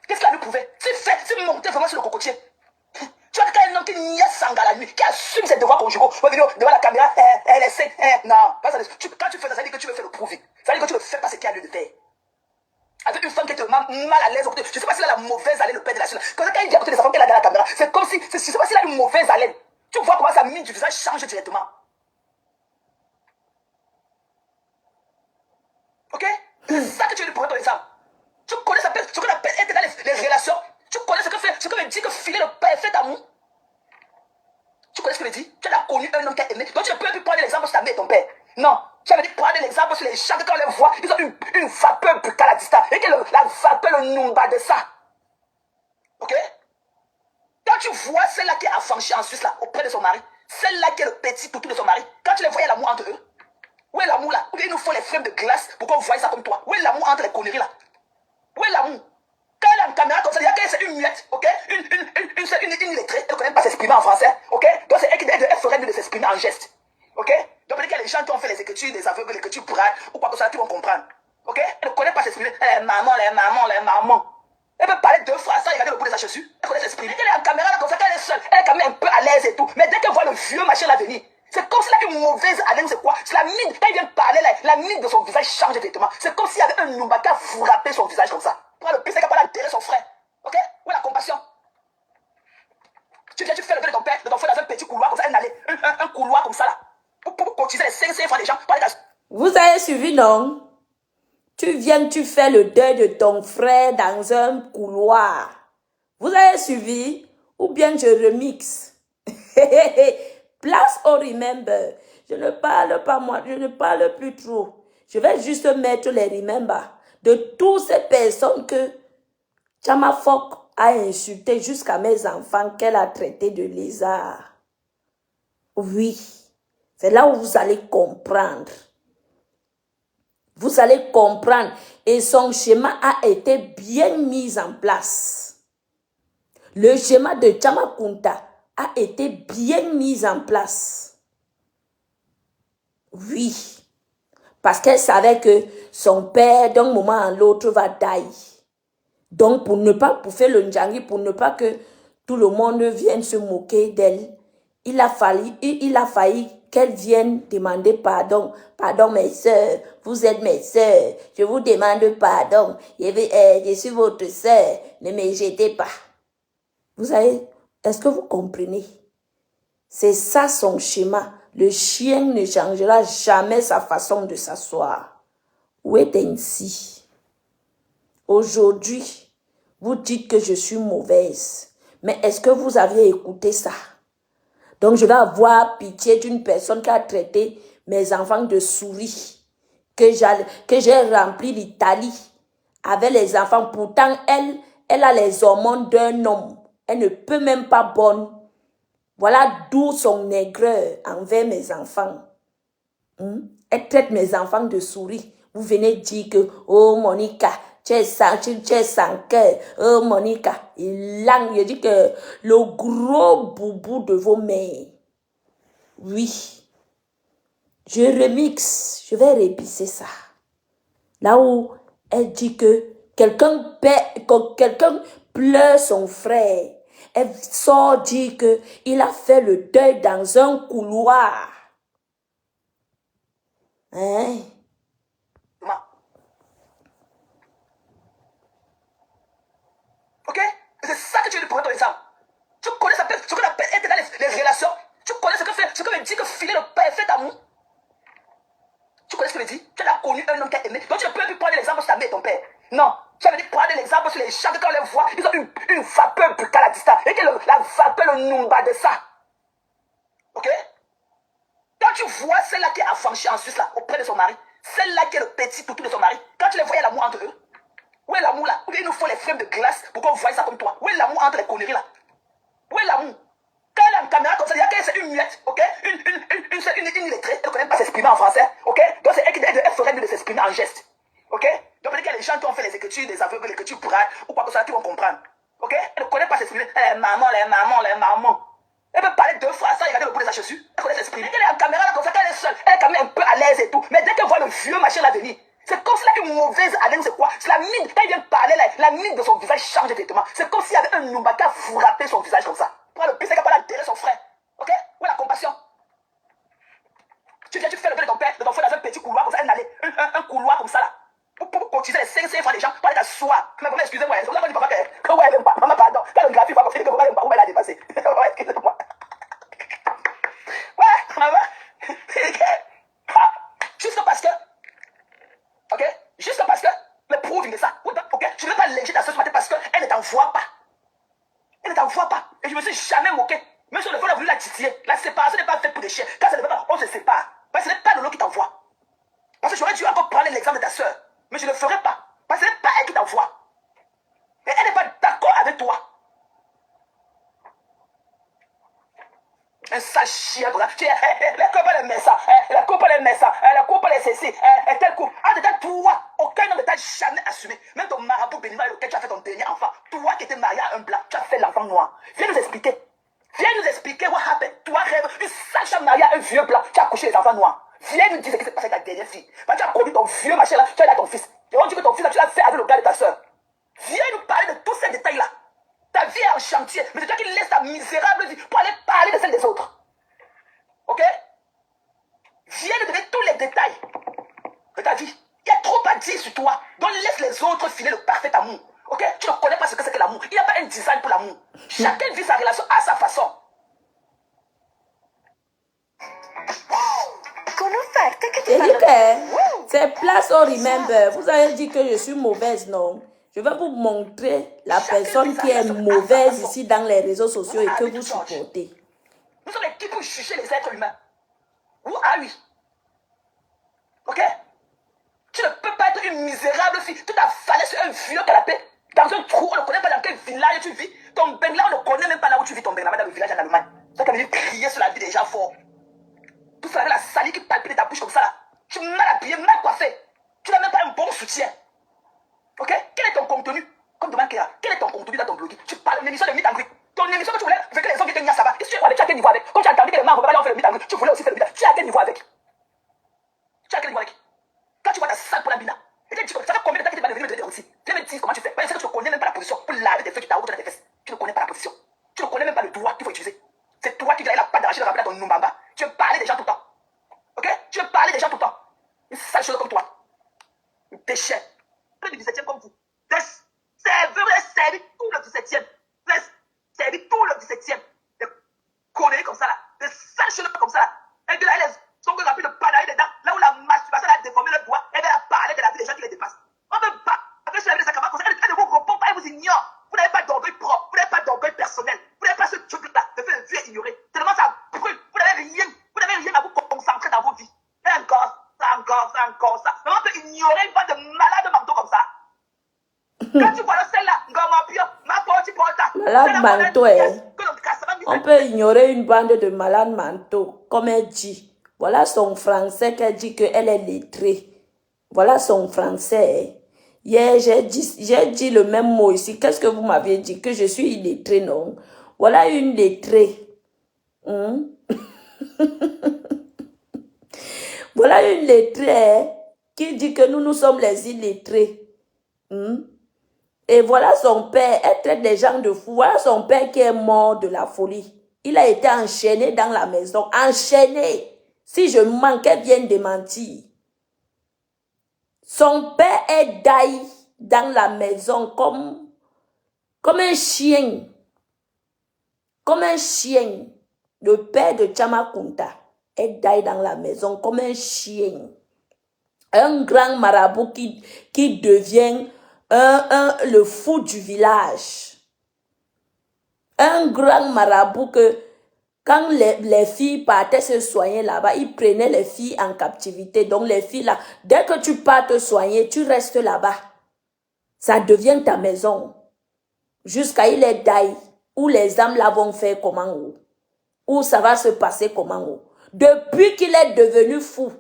Qu'est-ce qu'il a lui prouvé? C'est monter vraiment sur le cocotier. Tu vois qu'un homme qui niaise Sanga la nuit, qui assume ses devoirs conjugaux, va venir devant la caméra, elle essaie, non, pas ça. Quand tu fais ça, ça veut dire que tu veux faire le prouver. Ça veut dire que tu ne fais pas ce qu'il y a lieu de faire. Avec une femme qui est mal à l'aise, je ne sais pas si elle a la mauvaise haleine, le père de la suite. Quand elle dit à côté de sa femme qu'elle a dans la caméra, c'est comme si, je ne sais pas si elle a une mauvaise haleine. Tu vois comment sa mine du visage change directement. Ok? C'est ça que tu veux lui prouver ton exemple. Tu connais ce qu'on appelle être dans les relations. Tu connais ce que veut dire que filer le parfait amour. Tu connais ce que veut dire? Tu as connu un homme qui a aimé. Donc tu ne peux plus prendre l'exemple sur ta mère et ton père. Non. Tu avais dit prendre l'exemple sur les gens que quand on les voit, ils ont une vapeur buccale à distance. Et que la vapeur, le numba de ça. Ok? Quand tu vois celle-là qui est affranchie en Suisse là, auprès de son mari, celle-là qui est le petit toutou de son mari, quand tu les vois, il y a l'amour entre eux. Où est l'amour là? Ou bien ils nous font les frames de glace pour qu'on voie ça comme toi. Où est l'amour entre les conneries là? Où est l'amour? Quand elle a une caméra comme ça, il y a qu'elle c'est une muette, ok? Une illettrée, elle ne connaît pas s'exprimer en français, ok? Donc c'est elle ferait mieux de s'exprimer en geste, ok? Donc peut-être qu'il y a des gens qui ont fait les écritures, des aveugles, les écritures brailles, ou quoi que ce soit, qui vont comprendre, ok? Elle ne connaît pas s'exprimer. Les mamans. Elle peut parler 2 fois sans regarder le bout de sa chaussure. Elle connaît s'exprimer. Elle est en caméra là comme ça, quand elle est seule, elle est quand même un peu à l'aise et tout. Mais dès qu'elle voit le vieux machin là venir, c'est comme si elle a une mauvaise haleine, c'est quoi? C'est la mine, quand il vient parler là, la mine de son visage change directement. C'est comme s'il y avait un Numba qui a frappé son visage comme ça. Pour le pire, c'est capable d'enterrer son frère. Ok? Où est la compassion? Tu viens, tu fais le vœu de ton père, de ton frère dans un petit couloir comme ça, un couloir comme ça là. Pour cotiser les 500 francs des gens. Vous avez suivi, non? Tu viens, tu fais le deuil de ton frère dans un couloir. Vous avez suivi? Ou bien je remixe? Place au remember. Je ne parle pas moi, je ne parle plus trop. Je vais juste mettre les remember de toutes ces personnes que Chama Fok a insulté jusqu'à mes enfants qu'elle a traité de lézard. Oui, c'est là où vous allez comprendre. Vous allez comprendre. Et son schéma a été bien mis en place. Le schéma de Chama Kunta a été bien mis en place. Oui. Parce qu'elle savait que son père, d'un moment à l'autre, va tailler. Donc, pour faire le Ndjangi, pour ne pas que tout le monde vienne se moquer d'elle, il a failli qu'elle vienne demander pardon. Pardon, mes soeurs, vous êtes mes soeurs, je vous demande pardon. Je suis votre soeur, ne me jetez pas. Vous savez, est-ce que vous comprenez? C'est ça son schéma. Le chien ne changera jamais sa façon de s'asseoir. Wait and see. Aujourd'hui, vous dites que je suis mauvaise. Mais est-ce que vous aviez écouté ça? Donc, je vais avoir pitié d'une personne qui a traité mes enfants de souris. Que j'ai rempli l'Italie avec les enfants. Pourtant, elle a les hormones d'un homme. Elle ne peut même pas bonne. Voilà d'où son aigreur envers mes enfants. Elle traite mes enfants de souris. Vous venez dire que, oh Monica, tu es sans cœur. Oh Monica, je dis que le gros boubou de vos mères. Oui. Je remixe. Je vais répisser ça. Là où elle dit que quelqu'un pleure son frère. Elle sort dire qu'il a fait le deuil dans un couloir. Hein? Ok? C'est ça que tu veux pour ton exemple. Tu connais ce qu'on appelle être dans les relations. Tu connais ce que veut dire que filer le parfait amour. Tu connais ce que veut dire? Tu as connu un homme qui a aimé. Donc tu ne peux plus prendre l'exemple sur ta mère et ton père. Non. Tu avais dit prendre l'exemple sur les gens que quand on les voit, ils ont une vapeur buccale à distance. Et que la vapeur, le numba de ça. Ok? Quand tu vois celle-là qui est affranchie en Suisse là, auprès de son mari, celle-là qui est le petit toutou de son mari, quand tu les vois, il y a l'amour entre eux. Où est l'amour là? Ou bien il nous faut les frames de glace pour qu'on voie ça comme toi. Où est l'amour entre les conneries là? Où est l'amour? Quand elle a une caméra comme ça, il y a qu'elle, c'est une muette, ok? Une illettrée, elle ne connaît pas s'exprimer en français, ok? Donc c'est elle qui ferait mieux de s'exprimer en geste, ok? Donc peut-être qu'il y a les gens qui ont fait les écritures des aveugles, les écritures brailles, ou quoi que ce soit, qui vont comprendre, ok? Elle ne connaît pas s'exprimer. Les mamans. Elle peut parler deux phrases sans regarder le bout de sa chaussure. Elle connaît s'exprimer. Elle est en caméra là comme ça, quand elle est seule, elle est quand même un peu à l'aise et tout. Mais dès qu'elle voit le vieux machin là venir, c'est comme si là, une mauvaise haleine, c'est quoi? C'est la mine. Quand il vient parler là, la mine de son visage change directement. C'est comme s'il y avait un numba qui a frappé son visage comme ça. Pour le pire, c'est capable d'atterrir son frère. Ok? Où est la compassion? Tu viens, tu fais le deuil de ton père, de ton frère dans un petit couloir comme ça, un couloir comme ça là. Pour cotiser les 500 francs des gens, pour aller t'asseoir. Mais vraiment, excusez-moi, c'est là que je dis papa que ouais, même pas. Maman, pardon. Quand le graphique va comme ça, que ouais, elle a dépassé. Ouais, excusez-moi. Ouais, maman. Juste parce que. Ok? Juste parce que. Mais prouve de ça. Ok? Je ne vais pas léger ta soeur ce matin parce qu'elle ne t'envoie pas. Elle ne t'envoie pas. Et je ne me suis jamais moqué. Même si on a voulu la titiller. La séparation n'est pas faite pour des chiens. Quand ça ne veut pas, on se sépare. Parce que ce n'est pas Lolo qui t'envoie. Parce que j'aurais dû encore prendre l'exemple de ta soeur. Mais je ne le ferai pas. Parce que ce n'est pas elle qui t'envoie. Et elle n'est pas d'accord avec toi. Un sale chien comme ça. La coupe elle met ça. La coupe elle met ça. La coupe elle est ceci. Telle coupe. Ah, de toi, aucun homme ne t'a jamais assumé. Même ton marabout béninois avec lequel tu as fait ton dernier enfant. Toi qui étais marié à un blanc, tu as fait l'enfant noir. Viens nous expliquer. Viens nous expliquer what happened. Toi rêve. Une sale femme mariée à un vieux blanc. Tu as couché les enfants noirs. Viens nous dire ce qui s'est passé avec ta dernière fille. Quand tu as conduit ton vieux machin là, tu as là ton fils. Et on dit que ton fils là, tu l'as fait avec le gars de ta soeur. Viens nous parler de tous ces détails là. Ta vie est en chantier. Mais c'est toi qui laisses ta misérable vie pour aller parler de celle des autres. Ok? Viens nous donner tous les détails de ta vie. Il y a trop à dire sur toi. Donc laisse les autres filer le parfait amour. Ok? Tu ne connais pas ce que c'est que l'amour. Il n'y a pas un design pour l'amour. Chacun vit sa relation à sa façon. Con offerte che ti Vedi fanno... che C'est Place au Remember. Vous avez dit que je suis mauvaise, non? Je vais vous montrer la personne qui est mauvaise ici dans les réseaux sociaux et que vous supportez. Nous sommes qui pour juger les êtres humains? Où are we? Ok? Tu ne peux pas être une misérable fille. Tu t'as fallu sur un vieux canapé, dans un trou, on ne connaît pas dans quel village tu vis. Ton Bengla, on ne connaît même pas là où tu vis, ton Bengla, dans le village en Allemagne. Tu as venir crier sur la vie des gens forts. Tout ça avec la salive qui palpite ta bouche comme ça là. Tu es mal habillé, mal coiffé. Tu n'as même pas un bon soutien. Ok? Quel est ton contenu? Comme demande Kéa, quel est ton contenu dans ton blog? Tu parles d'une émission de meet and greet. Ton émission que tu voulais avec les hommes qui étaient ça va. Est-ce que tu es à quel niveau avec? Comme tu as entendu que les membres ont fait le meet and greet, tu voulais aussi faire le meet and greet. Tu es à quel niveau avec? Tu es à quel niveau avec? Quand tu vois ta salle pour la bina, et tu dis, ça fait combien de temps que tu vas venir me donner des aussi? Tu me dis comment tu fais. Mais c'est que tu ne connais même pas la position pour laver tes feux, tu t'as dans tes fesses. Tu ne connais pas la position. Tu ne connais même pas le doigt qu'il faut utiliser. C'est toi qui dois la pâte d'argile remplie dans ton numbamba. Tu veux parler des gens tout le temps. Ok? Tu veux parler des gens tout le temps. Une sale chose comme toi. Un déchet. Plus du 17e comme vous. C'est servi tout le 17e. Servi tout le 17e. Des conneries comme ça là. Des sales choses comme ça là. Et de là, elles sont remplies de panaille dedans. Là où la masturbation a déformé le bois, elle va parler de la vie des gens qui les dépassent. On peut pas. Après, sur la vie des sacraments, elle ne vous répond pas, elle vous ignore. Vous n'avez pas d'orgueil propre. Vous n'avez pas d'orgueil personnel. Vous n'avez pas ce truc-là de faire le vieux ignorer. Tellement ça brûle. Vous n'avez rien à vous concentrer dans vos vies. Et encore ça. Mais on peut ignorer une bande de malades mentaux comme ça. Quand tu vois celle-là, malade manteau, on peut ignorer une bande de malades mentaux, comme elle dit. Voilà son français qu'elle dit qu'elle est lettrée. Voilà son français. Hier, j'ai dit le même mot ici. Qu'est-ce que vous m'aviez dit? Que je suis illettrée, non? Voilà une lettrée. Voilà une lettrée qui dit que nous sommes les illettrés. Et voilà son père, elle traite les gens de fous. Voilà son père qui est mort de la folie. Il a été enchaîné dans la maison. Enchaîné. Si je manque, elle vient de mentir. Son père est daï dans la maison comme un chien. Comme un chien. Le père de Chamakunta est daï dans la maison comme un chien. Un grand marabout qui devient le fou du village. Un grand marabout que quand les filles partaient se soigner là-bas, il prenait les filles en captivité. Donc les filles là, dès que tu pars te soigner, tu restes là-bas. Ça devient ta maison. Jusqu'à il est daï, où les âmes là vont faire comment, où ça va se passer comment. Depuis qu'il est devenu fou,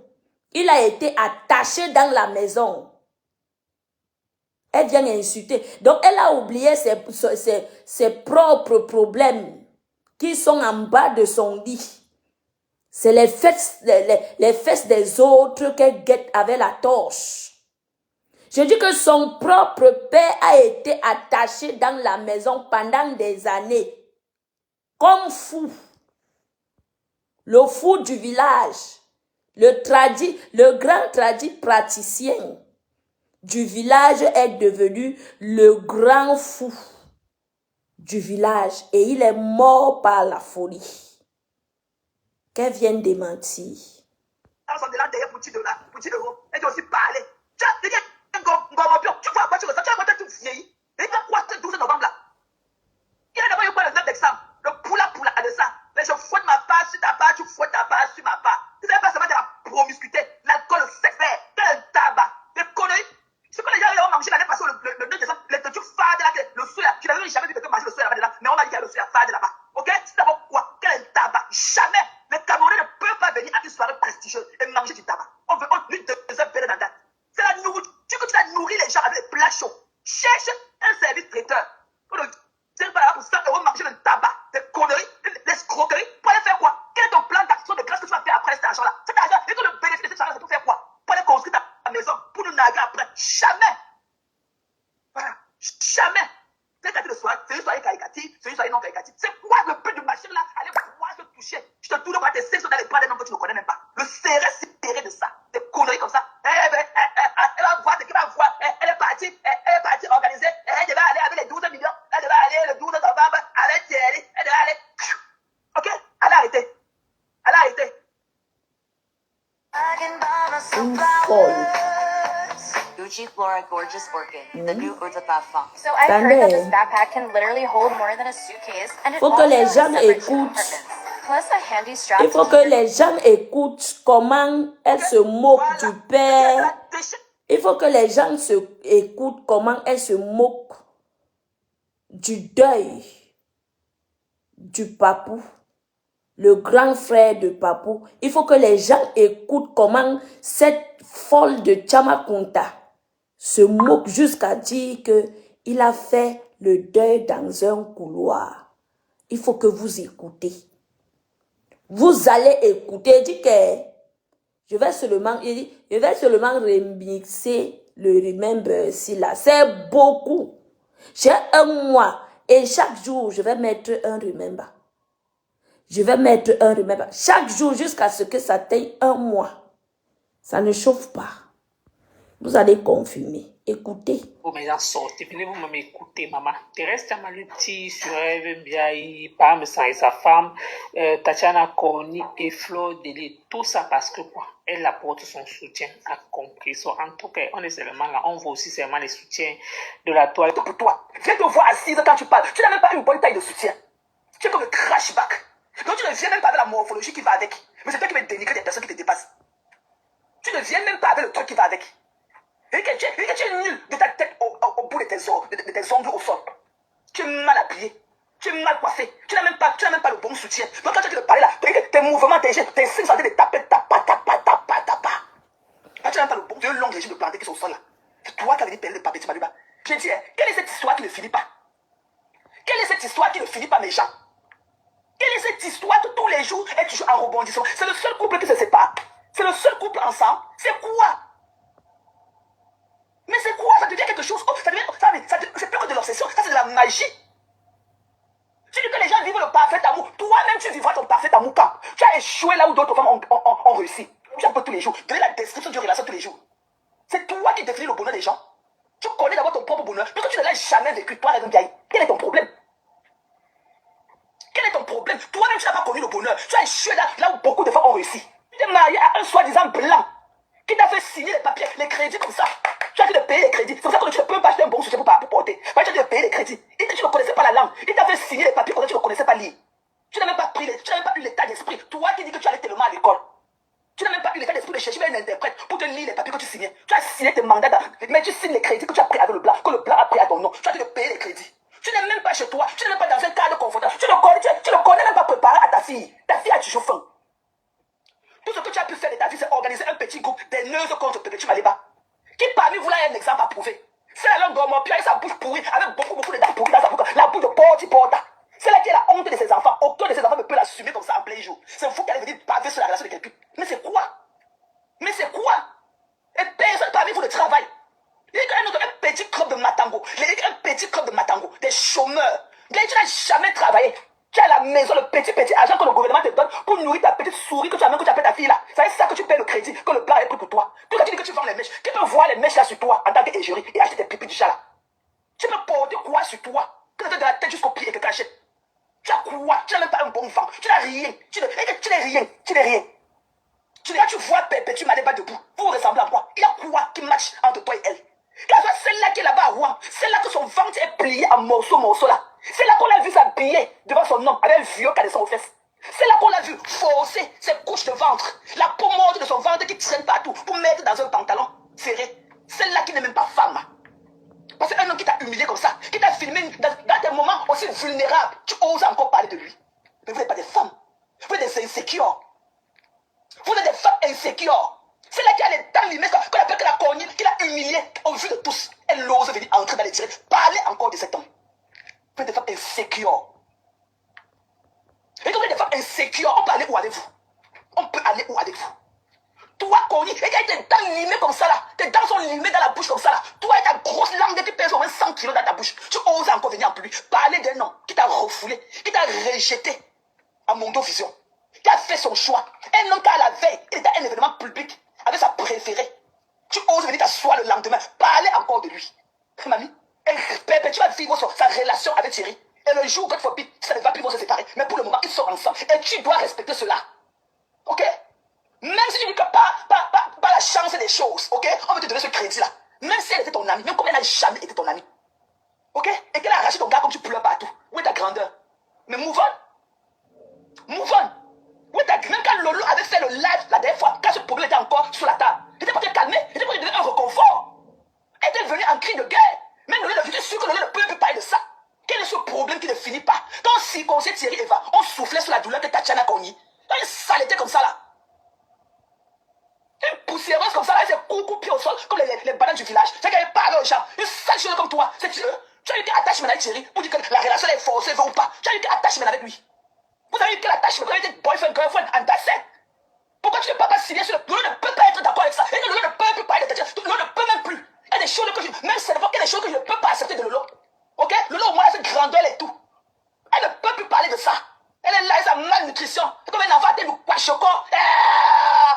il a été attaché dans la maison. Elle vient insulter. Donc, elle a oublié ses propres problèmes qui sont en bas de son lit. C'est les fesses des autres qu'elle guette avec la torche. Je dis que son propre père a été attaché dans la maison pendant des années. Comme fou. Le fou du village. Le grand tradit praticien du village est devenu le grand fou du village et il est mort par la folie. Qu'elle vienne démentir. Elle doit aussi parler. Tu vois à quoi tu ressembles? Tu vois à quoi tu vieillis? Et tu vois ce 12 novembre là? Il y a d'abord eu quoi le 9 décembre? Le poula de ça. Mais je fouette ma part sur ta part, tu fouettes ta part sur ma part. Tu savez pas seulement de la promiscuité, l'alcool, le sexe, le tabac, les conneries. Ce que les gens ont mangé l'année passée, le 2 décembre, les trucs fades là, le soya. Tu n'avais jamais vu quelqu'un manger le soya là-bas, mais on m'a dit qu'il y a le soya fade là-bas. Ok? C'est d'abord quoi? Quel est le tabac? Jamais. Les Camerounais ne peuvent pas venir à une soirée prestigieuse et manger du tabac. On veut une deuxième période dans date. C'est la nourriture que tu as nourri les gens avec les plats chauds. Cherche un service traiteur. C'est pas là pour 100 € manger le tabac, des conneries, l'escroquerie. Pour aller faire quoi? Quel est ton plan d'action de grâce que tu vas faire après cet argent-là? Cet argent, et tout le bénéfice de cet argent, c'est pour faire quoi? Pour aller construire ta maison, pour nous naguer après. Jamais. Voilà. Jamais. C'est une soirée caricative, c'est une soirée non caricative. C'est quoi le but de machine là? Aller pouvoir se toucher. Je te tourne pas tes seins dans les bras d'un homme que tu ne connais même pas. Le serré de ça. Des conneries comme ça. Elle va voir ce qu'il va voir. Elle est partie organiser. Elle devait aller avec les 12 millions. Elle devait aller le 12 novembre avec Thierry. Elle devait aller. Ok? Elle a arrêté. Une folle. Chief Laura Gorgeous Orchid, the new eau de parfum. So I heard that this Attendez. backpack can literally hold more than a suitcase, and it Faut que also les has gens separate shoe écoutent. compartments, plus a handy strap Il to faut keep que your les gens écoutent comment elle se moque du père. Il faut que les gens écoutent comment elle se moque du deuil du papou, le grand frère de papou. Il faut que les gens écoutent comment cette folle de Chamakunta se moque jusqu'à dire qu'il a fait le deuil dans un couloir. Il faut que vous écoutez. Vous allez écouter. Il dit que je vais seulement remixer le Remember si là. C'est beaucoup. J'ai un mois et chaque jour, je vais mettre un Remember. Je vais mettre un Remember. Chaque jour jusqu'à ce que ça atteigne un mois. Ça ne chauffe pas. Vous allez confirmer. Écoutez. Vous m'avez sorti, venez-vous m'écouter, maman. Thérèse Tamaluti sur Eve Mbiaye, Pam et sa femme, Tatiana Koni et Flo Délé. Tout ça parce que quoi? Elle apporte son soutien, a compris. So, en tout cas, on est seulement là, on voit aussi seulement les soutiens de la toile. Pour toi, viens te voir assise quand tu parles. Tu n'as même pas une bonne taille de soutien. Tu es comme le crashback. Donc tu ne viens même pas avec la morphologie qui va avec. Mais c'est toi qui vas dénigrer des personnes qui te dépassent. Tu ne viens même pas avec le truc qui va avec. Et que tu es nul de ta tête au bout de tes ongles au sol. Tu es mal habillé. Tu es mal coiffé. Tu n'as même pas le bon soutien. Donc quand tu te parles là, tes mouvements, tes signes sont en train de taper, tapa. Quand tu n'as pas le bon, tu as un long régime de planter qui sont au sol là. C'est toi qui as dit de papier, tu m'as dit pas. Je dis, quelle est cette histoire qui ne finit pas? Quelle est cette histoire qui ne finit pas, mes gens? Quelle est cette histoire que tous les jours est toujours en rebondissement? C'est le seul couple qui se sépare. C'est le seul couple ensemble. C'est quoi? Mais c'est quoi? Ça devient quelque chose. Oh, c'est plus que de l'obsession. Ça, c'est de la magie. Tu dis que les gens vivent le parfait amour. Toi-même, tu vivras ton parfait amour quand tu as échoué là où d'autres femmes ont réussi. Tu as tous les jours. Donner la description d'une relation tous les jours. C'est toi qui définis le bonheur des gens. Tu connais d'abord ton propre bonheur. Parce que tu ne l'as jamais vécu. Toi, Raven Biaye. Quel est ton problème? Quel est ton problème? Toi-même, tu n'as pas connu le bonheur. Tu as échoué là où beaucoup de femmes ont réussi. Tu t'es marié à un soi-disant blanc qui t'a fait signer les papiers, les crédits comme ça. Tu as dû payer les crédits. C'est pour ça que tu ne peux pas acheter un bon sujet pour porter. Parce que tu as dû payer les crédits. Et que tu ne connaissais pas la langue. Il t'a fait signer les papiers parce que tu ne connaissais pas lire. Tu n'as même pas eu l'état d'esprit. Toi qui dis que tu allais tellement à l'école. Tu n'as même pas eu l'état d'esprit de chercher un interprète pour te lire les papiers que tu signais. Tu as signé tes mandats, mais tu signes les crédits que tu as pris avec le blanc, que le blanc a pris à ton nom. Tu as dû payer les crédits. Tu n'es même pas chez toi. Tu n'es même pas dans un cadre confortable. Tu ne connais même pas préparer à ta fille. Ta fille a toujours faim. Tout ce que tu as pu faire de ta vie, c'est organiser un petit groupe des neuses contre Petit Maliba. Qui parmi vous là est un exemple à prouver? C'est la langue d'Ormopia et sa bouche pourrie, avec beaucoup de dents pourries dans sa bouche, la bouche de porta. C'est là qui est la honte de ses enfants. Aucun de ses enfants ne peut l'assumer comme ça en plein jour. C'est vous qui allez venir baver sur la relation de quelqu'un. Mais c'est quoi? Et personne parmi vous ne travaille. Il y a un petit club de Matango. Des chômeurs. Tu n'as jamais travaillé. Tu as à la maison le petit argent que le gouvernement te donne pour nourrir ta petite souris que tu appelles ta fille là. C'est ça que tu payes le crédit, que le blanc est pris pour toi. Toi, quand tu dis que tu vends les mèches, qui peut voir les mèches là sur toi en tant qu'égérie et acheter des pipis du chat là? Tu peux porter quoi sur toi? Que tu as de la tête jusqu'au pied et que tu achètes. Tu as quoi? Tu n'as même pas un bon vent. Tu n'as rien. Tu n'es rien. Quand tu vois Perpétue Maliba debout, vous ressemblez à quoi? Il y a quoi qui match entre toi et elle? Quand tu vois celle-là qui est là-bas à Rouen, celle-là que son ventre est plié en morceaux là. C'est là qu'on l'a vu s'habiller devant son homme avec un vieux caleçon aux fesses. C'est là qu'on l'a vu forcer ses couches de ventre, la peau morte de son ventre qui traîne partout pour mettre dans un pantalon serré. Celle-là qui n'est même pas femme. Parce qu'un homme qui t'a humilié comme ça, qui t'a filmé dans des moments aussi vulnérables, tu oses encore parler de lui. Mais vous n'êtes pas des femmes. Vous êtes des insécures. Vous êtes des femmes insécures. C'est là qui a les dents limées, qu'on appelle que la cognée, qui l'a humiliée au vu de tous. Elle ose venir entrer dans les tirer. Parlez encore de cet homme. Vous êtes des femmes insécures. Et quand vous êtes des femmes insécures, on peut aller où avec vous? Toi, Connie, et quand tes dents limées comme ça là, tes dents sont limées dans la bouche comme ça là, toi et ta grosse langue qui pèse au moins 100 kilos dans ta bouche, tu oses encore venir en plus parler d'un homme qui t'a refoulé, qui t'a rejeté à Mondovision, qui a fait son choix. Un homme qui à la veille, il était à un événement public avec sa préférée. Tu oses venir t'asseoir le lendemain, parler encore de lui. Mamie, tu vas vivre sa relation avec Thierry. Et le jour où God forbid, ça ne va plus se séparer. Mais pour le moment, ils sont ensemble. Et tu dois respecter cela. Ok? Même si tu dis que pas la chance des choses, ok? On va te donner ce crédit-là. Même si elle était ton amie, même comme elle n'a jamais été ton amie. Ok? Et qu'elle a arraché ton gars comme tu pleures partout. Où est ta grandeur? Mais move on. Move on. Où est ta... Même quand Lolo avait fait le live la dernière fois, quand ce problème était encore sur la table, il était pour te calmer, il était pour te donner un réconfort. Elle était venue en cri de guerre. Même Lolo, je suis sûr que Lolo ne peut plus parler de ça. Quel est ce problème qui ne finit pas? Quand on circonçait Thierry Eva, on soufflait sur la douleur que Tatiana Cogny. Quand une saleté comme ça là. Une poussiéreuse comme ça là, elle s'est coucou au sol comme les bananes du village. C'est qu'elle parle aux gens. Une sale chose comme toi. C'est Dieu. Tu as eu quel attachement avec Thierry pour dire que la relation est forcée, veut ou pas? Tu as eu quel attachement avec lui? Vous avez eu quel attachement? Vous avez été boyfriend, girlfriend, antassette. Pourquoi tu ne peux pas signer sur le... Lolo ne peut pas être d'accord avec ça. Et que Lolo ne peut plus parler de Tatiana. Lolo ne peut même plus. Il y a des choses que je... Même si il y a des choses que je ne peux pas accepter de Lolo. Ok? Lolo au moins a cette grandeur et tout. Elle ne peut plus parler de ça. Elle est là, elle a malnutrition. C'est comme un enfant, elle nous quoi choco.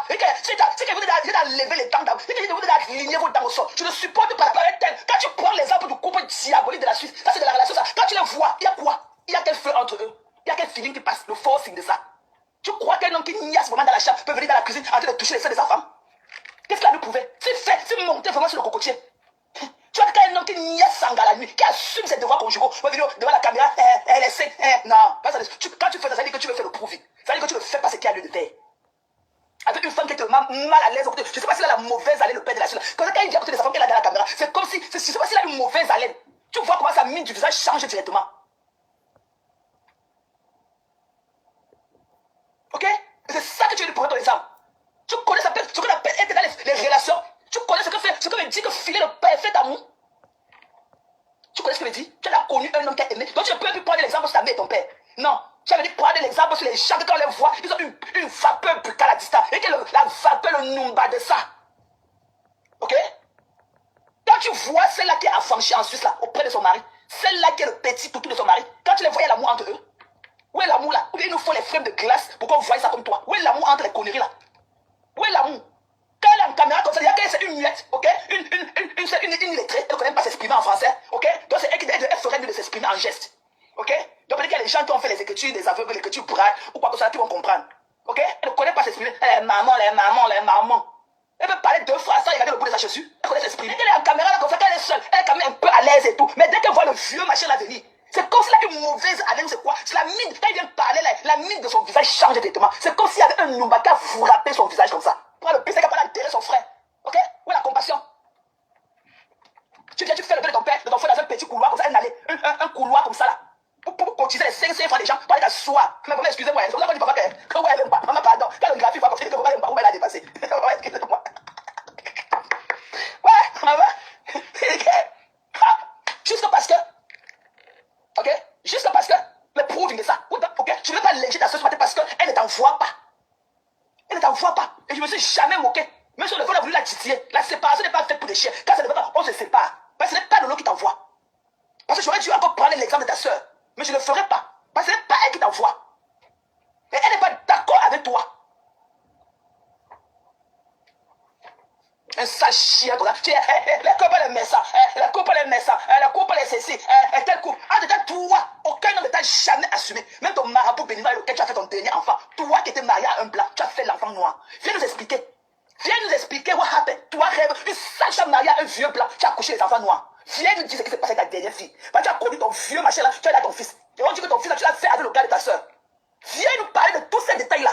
C'est qu'elle vous dit d'enlever les dents. C'est qu'elle vous dit d'aligner vos dents au sol. Je ne supporte pas la parole telle. Quand tu prends l'exemple du couple diabolique de la Suisse, ça c'est de la relation ça. Quand tu les vois, il y a quoi? Il y a quel feu entre eux? Il y a quel feeling qui passe? Le forcing de ça. Tu crois qu'un homme qui niaise vraiment dans la chambre peut venir dans la cuisine en train de toucher les seins des enfants? Qu'est-ce qu'il a lui prouvé? C'est monter vraiment sur le cocotier. Tu vois qu'un homme qui niaise Sanga la nuit, qui assume ses devoirs conjugaux, va venir devant la caméra, elle essaie, non, pas ça. Quand tu fais ça, ça veut dire que tu veux faire le prouver. Ça veut dire que tu ne fais pas ce qu'il y a lieu de faire. Avec une femme qui est tellement mal à l'aise au côté, je ne sais pas s'il a la mauvaise haleine, le père de la suite. Quand il vient à côté de sa femme qu'elle a dans la caméra, c'est comme si, je ne sais pas s'il a une mauvaise haleine. Tu vois comment sa mine du visage change directement. Ok? C'est ça que tu veux lui prouver ton exemple. Tu connais ce qu'on appelle être dans les relations. Tu connais ce que veut dire que filer le parfait amour. Tu connais ce que veut dire? Tu as connu un homme qui a aimé. Donc tu ne peux plus prendre l'exemple sur ta mère et ton père. Non. Tu avais dit prendre l'exemple sur les gens que quand on les voit, ils ont une vapeur buccale à distance. Et que la vapeur, le numba de ça. Ok? Quand tu vois celle-là qui est affranchie en Suisse là, auprès de son mari, celle-là qui est le petit toutou de son mari, quand tu les vois, il y a l'amour entre eux. Où est l'amour là? Ou bien ils nous font les frames de glace pour qu'on voie ça comme toi. Où est l'amour entre les conneries là? Où est l'amour? Quand elle est en caméra comme ça, il y a qu'elle c'est une muette, ok? Une illettrée, elle ne connaît pas s'exprimer en français, ok? Donc c'est elle ferait mieux de s'exprimer en geste, ok? Donc peut-être qu'il y a des gens qui ont fait les écritures, des aveugles, l'écriture braille, ou quoi que ce soit, qui vont comprendre, ok? Elle ne connaît pas s'exprimer, les mamans. Elle veut parler 2 fois sans regarder le bout de sa chaussure, elle connaît s'exprimer. Elle est en caméra là comme ça, quand elle est seule, elle est quand même un peu à l'aise et tout, mais dès qu'elle voit le vieux machin là venir, c'est comme s'il a une mauvaise haleine, c'est quoi? C'est la mine, quand il vient parler là, la mine de son visage change directement. C'est comme s'il y avait un Numba qui a frappé son visage comme ça. Prends le pire, c'est capable d'enterrer son frère. Ok? Où est la compassion? Tu viens, tu fais le bien de ton père, de ton frère dans un petit couloir comme ça, un couloir comme ça là. Pour cotiser les 5 francs des gens, pour aller t'asseoir. Mais excusez-moi, c'est pour ça qu'on dit papa que ouais, elle aime pas. Maman, pardon. Quand le graphique va comme ça, il dit que papa aime pas, où elle a dépassé. Ouais, excusez-moi. Ouais, maman. Juste parce que. Ok? Juste parce que. Le proving de ça. Ok? Tu ne veux pas léger ta soeur ce matin parce qu'elle ne t'envoie pas. Elle ne t'envoie pas. Et je me suis jamais moqué. Même si on a voulu la titiller. La séparation n'est pas faite pour des chiens. Quand ça ne veut pas, on se sépare. Parce que ce n'est pas Lolo qui t'envoie. Parce que j'aurais dû encore prendre l'exemple de ta soeur. Mais je ne le ferai pas. Parce que ce n'est pas elle qui t'envoie. Et elle n'est pas d'accord avec toi. Un sale chien comme ça. La couple elle met ça. La couple elle met ça. La couple elle ceci. Tel couple. En dedans, toi, aucun homme ne t'a jamais assumé. Même ton marabout béninois avec lequel tu as fait ton dernier enfant. Toi qui étais marié à un blanc, tu as fait l'enfant noir. Viens nous expliquer. Viens nous expliquer what happened. Toi rêve. Une sale femme mariée à un vieux blanc. Tu as couché les enfants noirs. Viens nous dire ce qui s'est passé avec ta dernière fille. Parce que tu as connu ton vieux machin là. Tu as dit à ton fils. Et on dit que ton fils là, tu l'as fait avec le gars de ta soeur. Viens nous parler de tous ces détails là.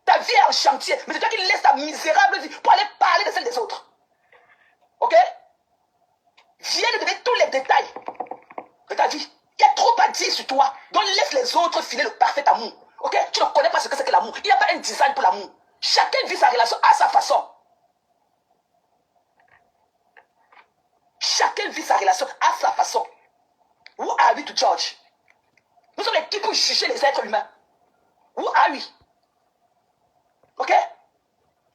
Ta vie est en chantier. Mais c'est toi qui laisses ta misérable vie pour aller parler de celle des autres. Ok? Viens nous donner tous les détails de ta vie. Il y a trop à dire sur toi. Donc laisse les autres filer le parfait amour. Ok? Tu ne connais pas ce que c'est que l'amour. Il n'y a pas un design pour l'amour. Chacun vit sa relation à sa façon. Chacun vit sa relation à sa façon. Who are we to judge? Nous sommes les qui pour juger les êtres humains. Who are we? Ok?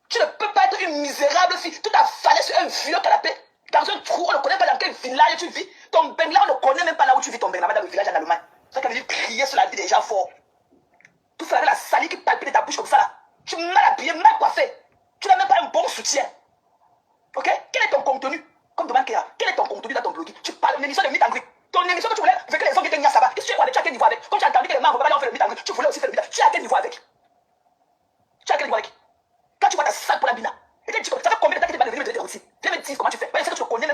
Tu ne peux pas être une misérable fille. Tout affalé sur un vieux canapé. Dans un trou, on ne connaît pas dans quel village tu vis. Ton bengla, on ne connaît même pas là où tu vis ton bengla, dans le village en Allemagne. C'est ça qu'elle veut crier sur la vie des gens forts. Tout ça avec la salive qui palpite de ta bouche comme ça là. Tu es mal habillé, mal coiffé. Tu n'as même pas un bon soutien. Ok? Quel est ton contenu? Comme demande Kéa, quel est ton contenu dans ton blog? Tu parles d'une émission de meet and greet. Ton émission que tu voulais avec les hommes qui étaient ça va. Qu'est-ce que tu as avec? Tu as quel niveau avec? Comme tu as entendu que les membres ont fait le meet and greet, tu voulais aussi faire le meet and greet. Tu as quel niveau avec? Tu as quel niveau avec? Quand tu vois ta salle pour la bina, et tu dis, ça fait combien de temps que tu vas venir me donner aussi? Viens me dire comment tu fais. Ouais, c'est que tu connais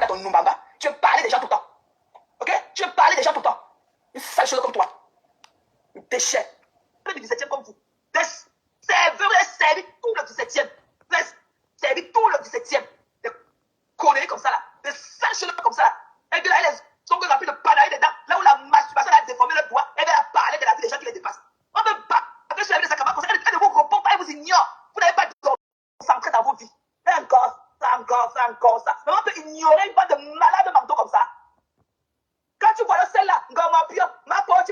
ton numbamba. Tu veux parler des gens tout le temps. Ok? Tu veux parler des gens tout le temps. Une sale chose comme toi. Une déchet. Peu du 17e comme vous. Des serveurs, des servis tout le 17e. Des servis tout le 17e. Des conneries comme ça là. Des sales choses comme ça là. Et puis là, elles sont remplies de panaille dedans. Là où la masturbation a déformé le doigt, elle va parler de la vie des gens qui les dépassent. On peut pas. Après, sur la vie de Sakama, elle ne vous répond pas, elle vous ignore. Vous n'avez pas concentré dans vos vies. Et encore ça. Mais on peut ignorer une bande de malades mentaux comme ça. Quand tu vois celle-là, ma porte,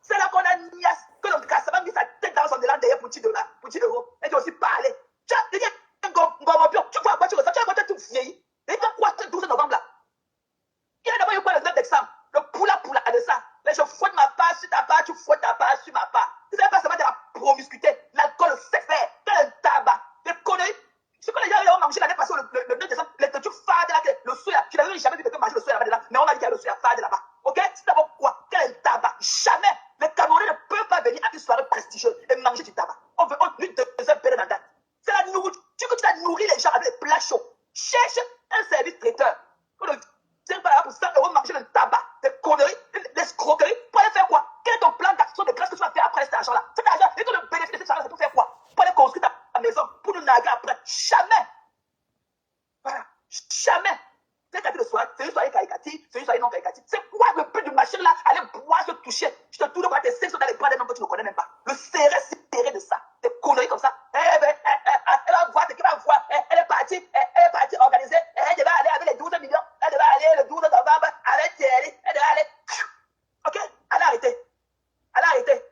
celle-là qu'on a niasse, que le cassement a mis sa tête dans son élan derrière pour 10 $, pour 10 €, et tu as aussi parlé. Tu vois quoi tu ressens, tu vois quoi tu vieillis. Et tu quoi ce 12 novembre là. Il y a d'abord eu quoi le 9 décembre, le poula de ça. Mais je fouette ma part sur ta part, tu fouettes ta part sur ma part. Tu savais pas seulement de la promiscuité, l'alcool, le sexe, le tabac, les conneries. Ce que les gens ont mangé l'année passée, le 9 décembre, les trucs fades là, le soya, tu n'avais jamais vu quelqu'un manger le soya là-bas, mais on a dit qu'il y a le soya fade là-bas. Ok? C'est d'abord quoi? Quel est le tabac? Jamais. Les Camerounais ne peuvent pas venir à une soirée prestigieuse et manger du tabac. On veut une deuxième période dans la date. C'est la nourriture que tu as nourri les gens avec les plats chauds. Cherche un service traiteur. On ne vient pas là pour 100 € manger le tabac, des conneries, l'escroquerie. Pour aller faire quoi? Quel est ton plan d'action de grâce que tu vas faire après cet argent-là? Cet argent, et le bénéfice de cet argent, c'est pour faire quoi? Pour aller construire ta maison, pour nous narguer après. Jamais. Voilà. Jamais. C'est une soirée caricative, c'est une soirée non caricative. C'est quoi le but du machin là? Aller boire, se toucher. Je te tourne voir tes sexes dans les bras d'un homme que tu ne connais même pas. Le serré de ça. Des conneries comme ça. Elle va voir, elle va voir. Elle est partie organiser. Elle devait aller avec les 12 millions. Elle devait aller le 12 novembre avec Thierry. Elle devait aller. Ok? Elle a arrêté.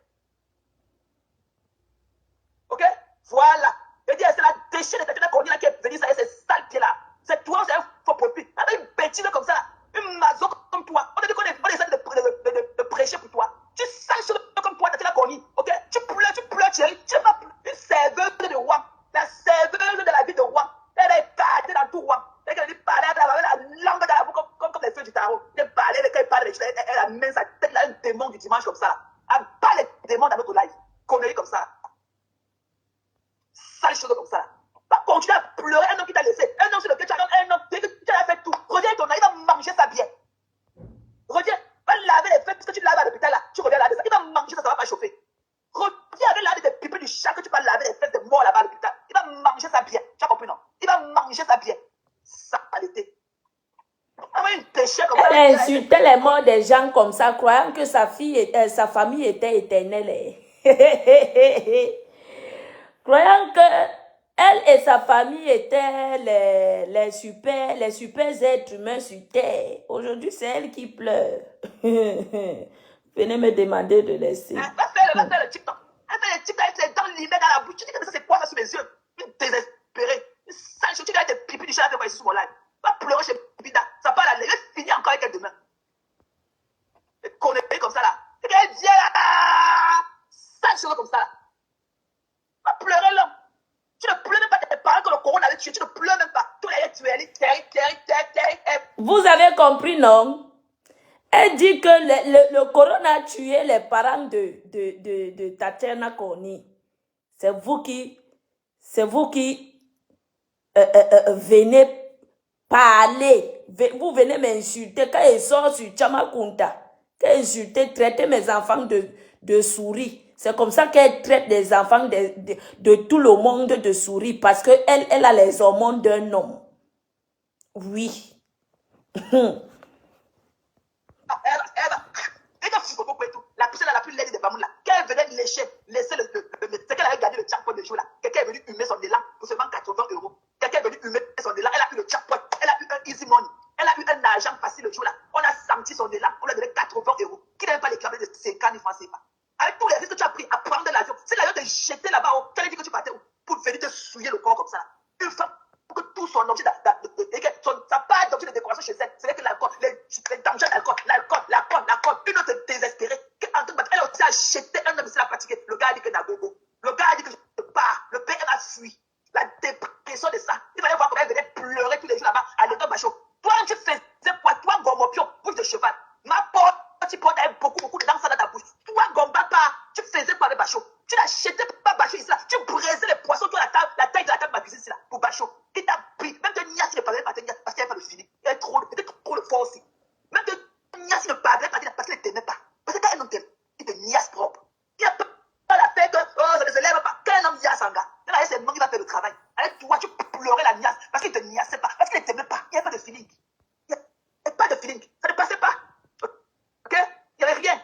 Ok? Voilà. Je dis, c'est la déchet de quelqu'un qu'on dit là qui est venu, ça y est, c'est sale pied là. C'est toi, c'est un faux profit. Avec une bêtise comme ça, une mazo comme toi. On a dit qu'on essaie de prêcher pour toi. Tu saches comme toi, t'as la connie. Ok? Tu pleures, Thierry. Tu vas pleurer. Une serveuse de roi. La serveuse de la vie de roi. Elle est gardée dans tout roi. Elle dit parler avec la langue dans la bouche comme les feux du tarot. Elle parle, elle amène sa tête là, un démon du dimanche comme ça. Elle parle les démons dans notre live. Conneries comme ça. Sale chose comme ça. Va continuer à pleurer un homme qui t'a laissé. Un homme sur lequel tu as fait tout. Reviens ton âme, il va manger sa bière. Reviens, va laver les fesses que tu laves à l'hôpital là. Tu reviens là de ça. Il va manger ça, ça va pas chauffer. Reviens avec là des pipes du chat que tu vas laver les fesses de mort là-bas à l'hôpital. Il va manger sa bière. Tu as compris non? Il va manger sa bière. Saleté. Une déchet comme ça. Elle insultait les morts des gens comme ça, croyant que sa famille était éternelle. Croyant que elle et sa famille étaient les super êtres humains sur terre. Aujourd'hui, c'est elle qui pleure. Venez me demander de laisser. Va faire le TikTok. Elle fait le TikTok avec ses dents limées dans la bouche. Tu dis que ça, c'est quoi ça sous mes yeux? Une désespérée. Une sale chose. Tu dis des pipis du chat avec sur mon live. Va pleurer chez Pipida. Ça part là. Elle finit encore avec elle demain. Elle connaît comme ça là. Et qu'elle vient là. Sale chose comme ça là. Va pleurer l'homme. Tu ne pleures même pas tes parents que le corona avait tué. Tu ne pleures même pas. Tous les tu es Thierry. Vous avez compris, non? Elle dit que le corona a tué les parents de Tatiana Koni. C'est vous qui venez parler. Vous venez m'insulter. Quand ils sortent sur Chamakunta, quand ils insultent, traiter mes enfants de souris. C'est comme ça qu'elle traite les enfants de tout le monde de souris. Parce qu'elle a les hormones d'un homme. Oui. La poussée la plus laide des Bamoun là, qu'elle venait laisser c'est qu'elle avait gagné le jackpot de jour là. Quelqu'un est venu humer son élan pour seulement 80 €. Quelqu'un est venu humer son élan, elle a eu le jackpot, elle a eu un easy money, elle a eu un argent facile le jour là. On a senti son élan, on lui a donné 80 €. Qui n'avait pas les câbles de 50 000 francs CFA. Avec tous les risques que tu as pris à prendre l'avion, si l'avion te jeté là-bas, tu as dit que tu partais pour venir te souiller le corps comme ça. Une femme que tout son objet, sa part d'objet de décoration chez elle, c'est que l'alcool, les dangers d'alcool, l'alcool, une autre désespérée, elle a aussi acheté un homme ici à pratiquer. Le gars a dit que Nagogo, le gars a dit que je pars, le père a fui. La dépression de ça, il fallait voir comment elle venait pleurer tous les jours là-bas à l'école Bachot. Toi, tu faisais quoi? Toi, Gomopion, bouche de cheval. Ma porte, tu portais beaucoup de dans ça dans ta bouche. Toi, Gombapa, tu faisais quoi avec Bachot? Tu n'achetais pas Bachot ici là. Tu brisais les poissons sur la taille de la table de ma cuisine ici là pour Bachot. Qui t'a pris, même de niasse, il ne fallait pas te niasse parce qu'il n'y avait pas de fini. Il y a trop de de feeling. Il n'y avait pas de feeling. Ça ne passait pas. Ok? Il n'y avait rien.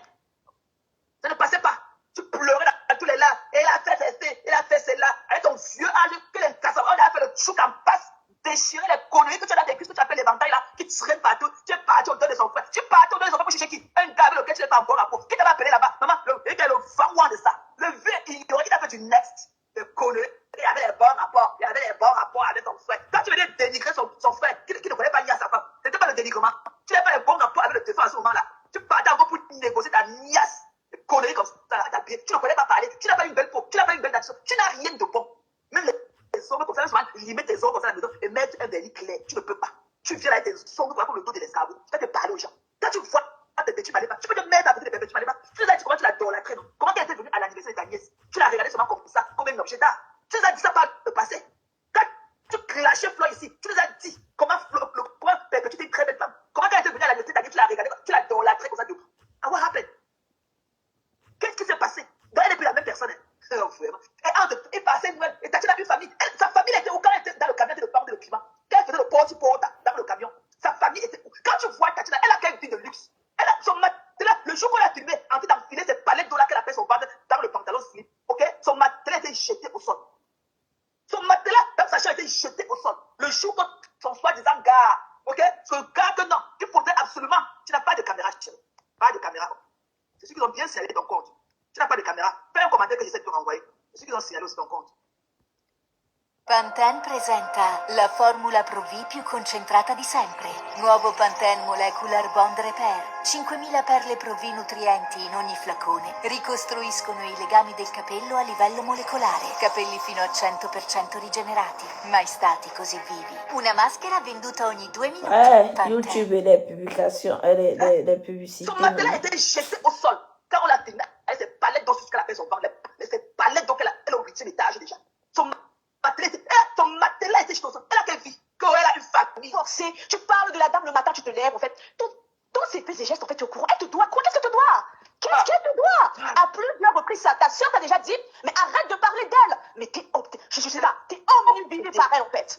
Ça ne passait pas. Tu pleurais dans tous les larmes. Et il a fait ceci, il a fait cela. Avec ton vieux âge, que les cassavants, on a fait le chouk en passe, déchirer les conneries que tu as dans tes cuisses, que tu appelles les ventailles là, qui traînent partout. Tu es parti au dos de son frère. Tu es parti au dos de son frère pour chercher qui? Un gars avec lequel tu n'es pas en bon rapport. Qui t'avait appelé là-bas? Maman, il est le vangouin de ça. Le vieux ignoré, il a fait du next. Le connerie. Il avait les bons rapports. Il avait les bons rapports avec son frère. Quand tu venais dénigrer son frère, qui ne voulait pas lier à sa femme, ce n'était pas le dénigrement. Tu n'avais pas les bons rapports avec le défunt à ce moment-là. Tu partais encore pour négocier ta niasse. Des conneries comme ça, tu ne connais pas parler, tu n'as pas une belle peau, tu n'as pas une belle action, tu n'as rien de bon. Même les ongles comme ça, souvent, limite tes ongles comme ça à la maison et mettre un vernis clair, tu ne peux pas. Tu viens là avec tes ongles comme le dos de l'escargot, tu vas te parler aux gens. Quand tu vois tes petits malais, tu peux te mettre à côté des petits malais. Tu nous as dit comment tu l'adores la traîne, comment tu es venue à l'anniversaire de ta nièce. Tu l'as regardé seulement comme ça, comme un objet d'art. Tu nous as dit ça par le passé. Quand tu clashais Flo ici, tu nous as dit comment Flo, comment que tu étais une très belle femme. Comment quand elle est venue à l'anniversaire de ta nièce, tu l'as regardé, tu l'adores la traîne comme ça. Ah, what happened? Qu'est-ce qui s'est passé? Donc, elle n'est plus la même personne. Oh, vraiment. Et passait Noël. Et Tatiana a une famille. Sa famille était où quand elle était dans le camion, elle était le parent de le climat. Quand elle faisait le porte-porte dans le camion, sa famille était où? Quand tu vois Tatiana, elle a quand même une vie de luxe. Elle a son matelas. Le jour qu'on l'a filmé, en train d'enfiler ses palettes d'eau là qu'elle a fait son ventre dans le pantalon slip. Ok? Son matelas était jeté au sol. Son matelas dans sa chambre était jeté au sol. Le jour où son soi-disant gars, ok? Ce gars que non, qu'il faudrait absolument. Tu n'as pas de caméra, chérie. Pas de caméra. C'est ceux qui ont bien signalé ton compte. Tu n'as pas de caméra. Fais un commentaire que j'essaie de te renvoyer. C'est ceux qui ont signalé aussi ton compte. Pantene presenta la formula Pro V più concentrata di sempre. Nuovo Pantene Molecular Bond Repair. 5000 perle Pro V nutrienti in ogni flacone ricostruiscono i legami del capello a livello molecolare. Capelli fino a 100% rigenerati. Mai stati così vivi. Una maschera venduta ogni 2 minuti. Pantene. YouTube et les publications, les publicités. Son matelas était jeté au sol. Quand on l'a filmé, elle s'est palettes d'eau jusqu'à la fait son ventre. Ses palettes d'eau qu'elle a au 8e étage déjà. Son matelas était jeté au sol. Elle a quelle vie? Quand elle a une famille forcée. Tu parles de la dame le matin, tu te lèves, en fait. Tous ces faits et gestes, en fait, tu es au courant. Elle te doit quoi? Qu'est-ce qu'elle te doit? Qu'est-ce qu'elle te doit? À plusieurs reprises, ça. Ta soeur t'a déjà dit, mais arrête de parler d'elle. Mais je sais pas, t'es omnibulé par elle, en fait.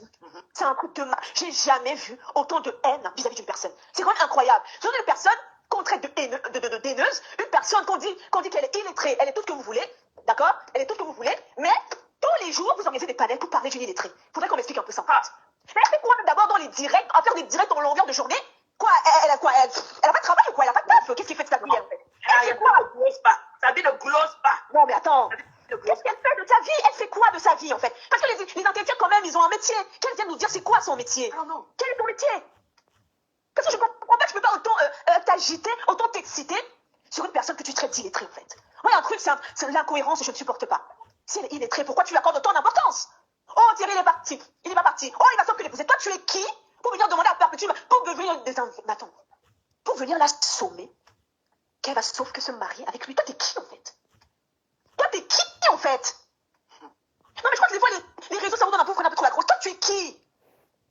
C'est un coup de main. J'ai jamais vu autant de haine vis-à-vis d'une personne. C'est quand même incroyable. C'est une personne qu'on traite de daineuse, une personne qu'on dit qu'elle est illettrée, elle est tout ce que vous voulez, d'accord? Elle est tout ce que vous voulez, mais tous les jours, vous organisez des panels pour parler d'une illettrée. Faudrait qu'on m'explique un peu ça. Elle fait quoi d'abord dans les directs, à faire des directs en longueur de journée? Quoi, elle a quoi? Elle a pas de travail ou quoi? Elle a pas de taf? Qu'est-ce qu'il fait de sa vie, en fait? Elle fait quoi? Ça ne glosse pas. Non, mais attends. Qu'est-ce qu'elle fait de sa vie? Elle fait quoi de sa vie, en fait? Parce que les intellectuels, quand même, ils ont un métier. Qu'elle vient nous dire c'est quoi son métier? Non. Quel est ton métier? Parce que je comprends pas que je peux pas autant t'agiter, autant t'exciter sur une personne que tu traites d'illettrée, en fait. Oui, un truc, c'est l'incohérence que je ne supporte pas. Si elle est illettrée, pourquoi tu lui accordes autant d'importance? Oh, Thierry, il est parti. Il n'est pas parti. Oh, il va s'occuper. Toi, tu es qui pour venir demander à Perpétue, pour devenir attends, pour venir la sommer, qu'elle va sauf que se marier avec lui. Toi, t'es qui, en fait? Toi, t'es qui, en fait? Non, mais je crois que des fois, les réseaux, ça vous donne un peu trop la grosse. Toi, tu es qui?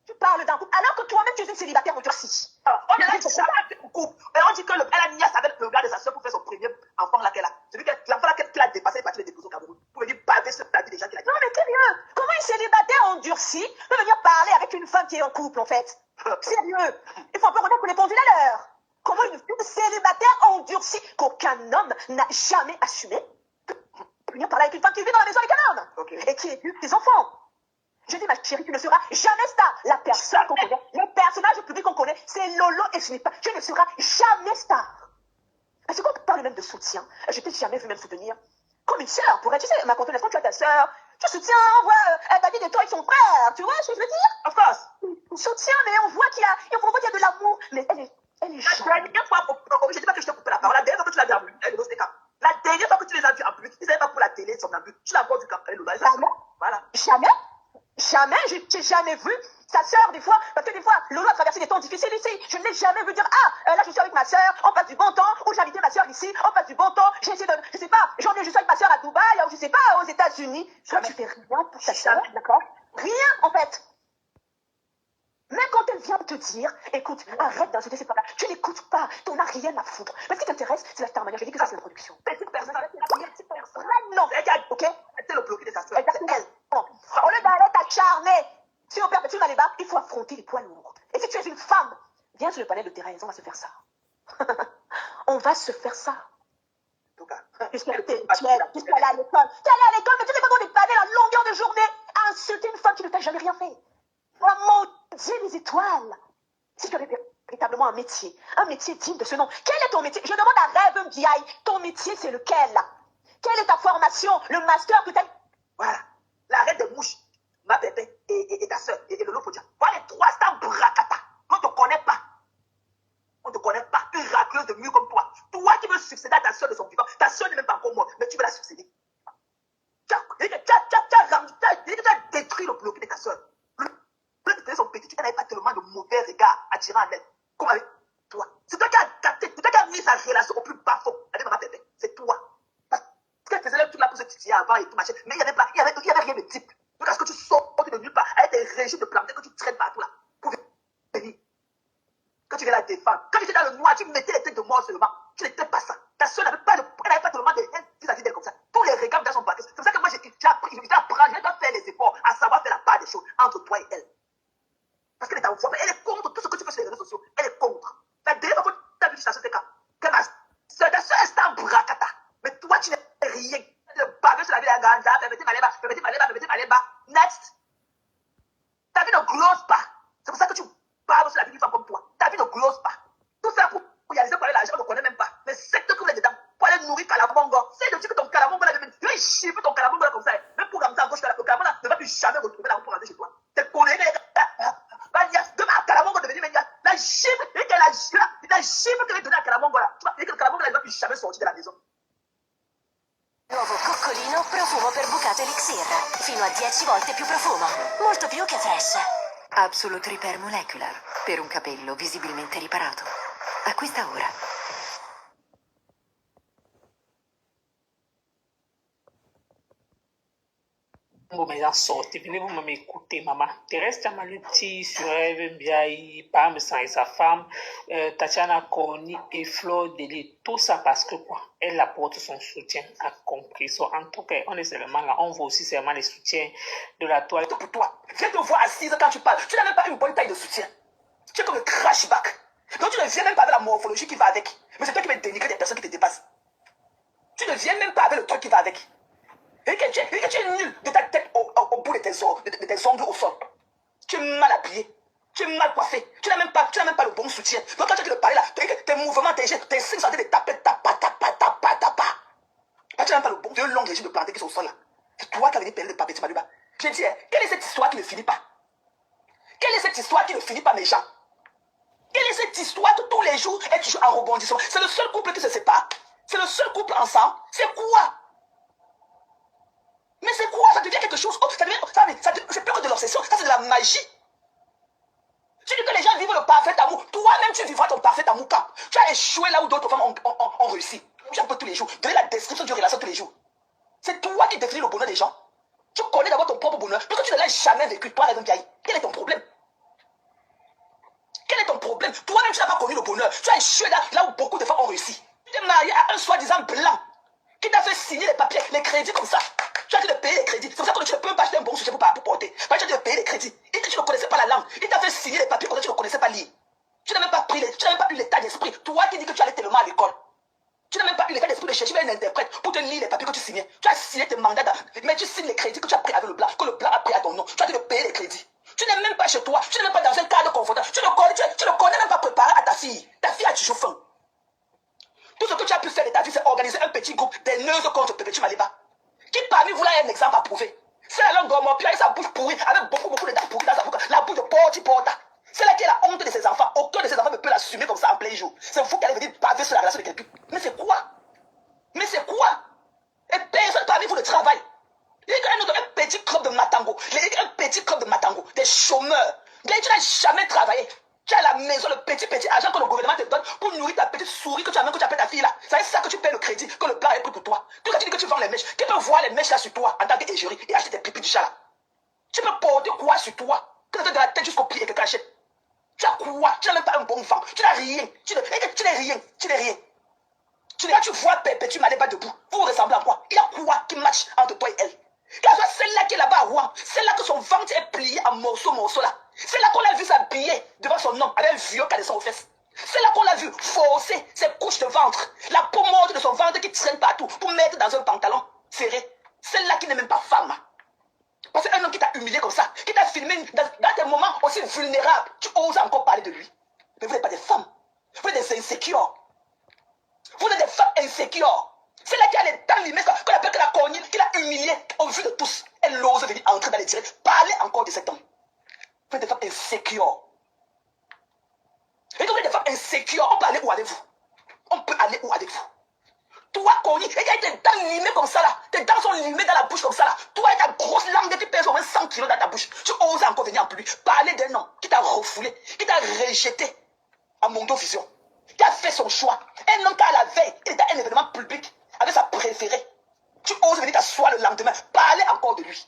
Tu parles d'un couple, alors que toi-même, tu es une célibataire endurcie. On a dit ça, couple. Et on dit qu'elle a niaise avec le gars de sa soeur pour faire son premier enfant là qu'elle a. Celui que l'enfant là qu'elle a dépassé, elle est partie le déposer au Cameroun. Pour venir baver sur la vie des gens qui l'a dit. Non, mais sérieux, comment une célibataire endurcie peut venir parler avec une femme qui est en couple, en fait? Sérieux, il faut un peu remettre les pendules à l'heure. Comment une célibataire endurcie qu'aucun homme n'a jamais assumé peut venir parler avec une femme qui vit dans la maison avec un homme et qui éduque ses enfants? Je dis, ma chérie, tu ne seras jamais star. La personne qu'on connaît, le personnage public qu'on connaît, c'est Lolo et ce n'est pas. Tu ne seras jamais star. Parce qu'on parle même de soutien. Je t'ai jamais vu même soutenir comme une sœur. Pour elle, tu sais, ma contenance, quand tu as ta sœur, tu soutiens, on voit David et toi, ils sont frères. Tu vois ce que je veux dire? Of course. Soutien, mais on voit qu'il y a de l'amour. Mais elle est la dernière fois, je dis pas que je t'ai coupé la parole. La dernière fois que tu l'as vu en but, elle est cas. La dernière fois que tu les as vus en but, ils n'avaient pas pour la télé, son but. Tu l'as pas vu quand elle est là. Voilà. Jamais? Jamais, j'ai jamais vu sa sœur des fois, parce que des fois, Lolo a traversé des temps difficiles ici. Je ne l'ai jamais vu dire, là je suis avec ma sœur, on passe du bon temps, ou j'ai invité ma sœur ici, on passe du bon temps, j'ai essayé de, je sais pas, je suis avec ma sœur à Dubaï, ou je sais pas, aux États-Unis. Toi, tu fais rien pour ta sœur, d'accord? Rien, en fait. Même quand elle vient te dire, écoute, arrête d'insulter cette femme-là, tu n'écoutes pas, tu n'as rien à foutre. Mais ce qui t'intéresse, c'est la starmania. Je dis que ça, c'est la production. Cette personne, non, ok? C'est le bloqué de sa sœur. C'est elle. Au lieu d'aller t'acharner sur Perpétue Maléba, il faut affronter les poids lourds. Et si tu es une femme, viens sur le panel de terrain, on va se faire ça. On va se faire ça. En tout cas, puisqu'elle est à l'école. Tu es allée à l'école, mais tu sais pas qu'on est pané la longueur de journée à insulter une femme qui ne t'a jamais rien fait. Oh mon Dieu, les étoiles. Si tu avais véritablement un métier digne de ce nom, quel est ton métier? Je demande à Rêve Ndiaye, ton métier c'est lequel? Quelle est ta formation? Le master que tu as? Voilà, la reine des mouches, ma bébé et ta soeur et Lolo Fodia. Voilà les trois stars bracata. On ne te connaît pas. On ne te connaît pas. Une racleuse de mur comme toi. Toi qui veux succéder à ta soeur de son vivant. Ta soeur n'est même pas encore morte, mais tu veux la succéder. Tu as détruit le bloc de ta soeur. Le son petit, tu n'avais pas tellement de mauvais regards attirant à elle. Comme avec toi. C'est toi qui as capté, c'est toi qui as mis sa relation au plus bas fond avec maman bébé. C'est toi. Parce qu'elle faisait le truc là pour se titiller avant et tout machin. Mais il n'y avait rien de type. Donc, est-ce que tu sors de nulle part avec des régimes de planter que tu traînes partout là pour venir? Quand tu viens la défendre, quand tu étais dans le noir, tu mettais les têtes de mort seulement. Tu n'étais pas ça. Ta soeur n'avait pas tellement de haine vis-à-vis d'elle comme ça. Tous les regards dans son paquet. C'est pour ça que moi, j'ai appris, je dois faire les efforts à savoir faire la part des choses entre toi et elle. Parce qu'elle est en voie, elle est contre tout ce que tu fais sur les réseaux sociaux. Elle est contre. La dernière fois que tu as vu sur c'est quand ta soeur est en bracata. Mais toi, tu n'es rien. Le baveux sur la vie de la ganja, petit maleba. Next. Ta vie ne glose pas. C'est pour ça que tu baves sur la vie d'une femme comme toi. Ta vie ne glose pas. Tout ça pour réaliser pour aller l'argent, on ne connaît même pas. Mais c'est que tu voulais dedans. Pour aller nourrir Kalamongo. C'est de dire que ton Kalamongo là, tu vas chiffrer ton Kalamongo là comme ça. Même pour ramener en gauche, le Kalamongo là ne va plus jamais retrouver la route pour rentrer chez toi. T'es connu, demain, Kalamongo devenir Mendia. La chiffre que va donner à Kalamongo là. Tu vas dire que le Kalamongo là ne va plus jamais sortir de la maison. Nuovo Coccolino profumo per bucato elixir. Fino a 10 volte più profumo. Molto più che fresh. Absolute Repair Molecular. Per un capello visibilmente riparato. Acquista ora. Bon, mais en sortez, venez vous m'écouter, maman. Terrestre Maluti sur Rêve Mbiaye, Parmesan et sa femme, Tatiana Corny et Fleur Délé. Tout ça parce que quoi? Elle apporte son soutien à compris. So, en tout cas, on est seulement là. On voit aussi seulement les soutiens de la toile. Pour toi, viens te voir assise quand tu parles. Tu n'as même pas une bonne taille de soutien. Tu es comme le crashback. Donc tu ne viens même pas avec la morphologie qui va avec. Mais c'est toi qui vas dénigrer des personnes qui te dépassent. Tu ne viens même pas avec le truc qui va avec. Et que tu es nul de ta tête au bout de tes ongles au sol. Tu es mal habillé. Tu es mal coiffé. Tu n'as même pas le bon soutien. Donc quand tu as de parler là, tes mouvements, tes signes sont en train de taper, tapa. Tu n'as même pas le bon. Tu as un long régime de planter qui sont au sol là. C'est toi qui as venu payer le papier Maluba. Je dis, quelle est cette histoire qui ne finit pas? Quelle est cette histoire qui ne finit pas, mes gens? Quelle est cette histoire que tous les jours est toujours en rebondissement? C'est le seul couple qui se sépare. C'est le seul couple ensemble. C'est quoi? Mais c'est quoi? Ça devient quelque chose. Oh, c'est plus que de l'obsession. Ça, c'est de la magie. Tu dis que les gens vivent le parfait amour. Toi-même, tu vivras ton parfait amour quand tu as échoué là où d'autres femmes ont réussi. Tu as un peu tous les jours. Donner la description d'une relation tous les jours. C'est toi qui définis le bonheur des gens. Tu connais d'abord ton propre bonheur. Parce que tu ne l'as jamais vécu. Toi, Rêve Mbiaye. Quel est ton problème? Quel est ton problème? Toi-même, tu n'as pas connu le bonheur. Tu as échoué là où beaucoup de femmes ont réussi. Tu t'es marié à un soi-disant blanc qui t'a fait signer les papiers, les crédits comme ça. Tu as dû payer les crédits. C'est pour ça que tu ne peux pas acheter un bon sujet pour porter. Parce que tu as dû payer les crédits. Et que tu ne connaissais pas la langue. Il t'a fait signer les papiers comme ça, tu ne connaissais pas lire. Tu n'as même pas eu l'état d'esprit. Toi qui dis que tu allais tellement à l'école. Tu n'as même pas eu l'état d'esprit de chercher un interprète pour te lire les papiers que tu signais. Tu as signé tes mandats, mais tu signes les crédits que tu as pris avec le blanc, que le blanc a pris à ton nom. Tu as dû payer les crédits. Tu n'es même pas chez toi. Tu n'es même pas dans un cadre confortable. Tu ne connais même pas préparer à ta fille. Ta fille a toujours faim. Tout ce que tu as pu faire de ta vie, c'est organiser un petit groupe des neuses contre Pépétu Maliba. Qui parmi vous là est un exemple à prouver? C'est la langue gomme, puis avec sa bouche pourrie, avec beaucoup de dents pourries dans sa bouche, la bouche de porta. C'est là qui est la honte de ses enfants. Aucun de ses enfants ne peut l'assumer comme ça en plein jour. C'est vous qui allez venir baver sur la relation de quelqu'un. Mais c'est quoi? Et personne parmi vous ne travaille. Il y a un petit club de Matango, des chômeurs. Tu n'as jamais travaillé. Tu as à la maison le petit argent que le gouvernement te donne pour nourrir ta petite souris que tu appelles ta fille là. C'est ça que tu payes le crédit, que le plan est pris pour toi. Tout quand tu dis que tu vends les mèches, qui peut voir les mèches là sur toi en tant qu'égérie et acheter tes pipis du chat là? Tu peux porter quoi sur toi? Que tu de la tête jusqu'au pied et que tu achètes. Tu as quoi? Tu n'as même pas un bon vent. Tu n'as rien. Tu n'es rien. Quand tu vois Pépétu Maliba debout, vous ressemblez à quoi? Il y a quoi qui match entre toi et elle? Quand tu vois celle-là qui est là-bas à Rouen, celle-là que son ventre est plié en morceaux là. C'est là qu'on l'a vu s'habiller devant son homme avec un vieux caleçon aux fesses. C'est là qu'on l'a vu forcer ses couches de ventre, la peau morte de son ventre qui traîne partout pour mettre dans un pantalon serré. Celle-là qui n'est même pas femme. Parce qu'un homme qui t'a humilié comme ça, qui t'a filmé dans des moments aussi vulnérables, tu oses encore parler de lui. Mais vous n'êtes pas des femmes. Vous êtes des insécures. Vous êtes des femmes insécures. C'est là qui a les dents limées, qu'on appelle que la cornille, qui l'a humiliée au vu de tous. Elle ose venir entrer dans les tirer. Parlez encore de cet homme. Vous êtes des femmes insécures. Et quand vous êtes des femmes insécures, on peut aller où avec vous? On peut aller où avec vous? Toi, cornille, et il y a des dents limées comme ça là. Tes dents sont limées dans la bouche comme ça là. Toi et ta grosse langue qui pèse au moins 100 kilos dans ta bouche. Tu oses encore venir en plus. Parler d'un homme qui t'a refoulé, qui t'a rejeté à Mondo Vision, qui a fait son choix. Un homme qui à la veille, il était à un événement public avec sa préférée. Tu oses venir t'asseoir le lendemain, parler encore de lui.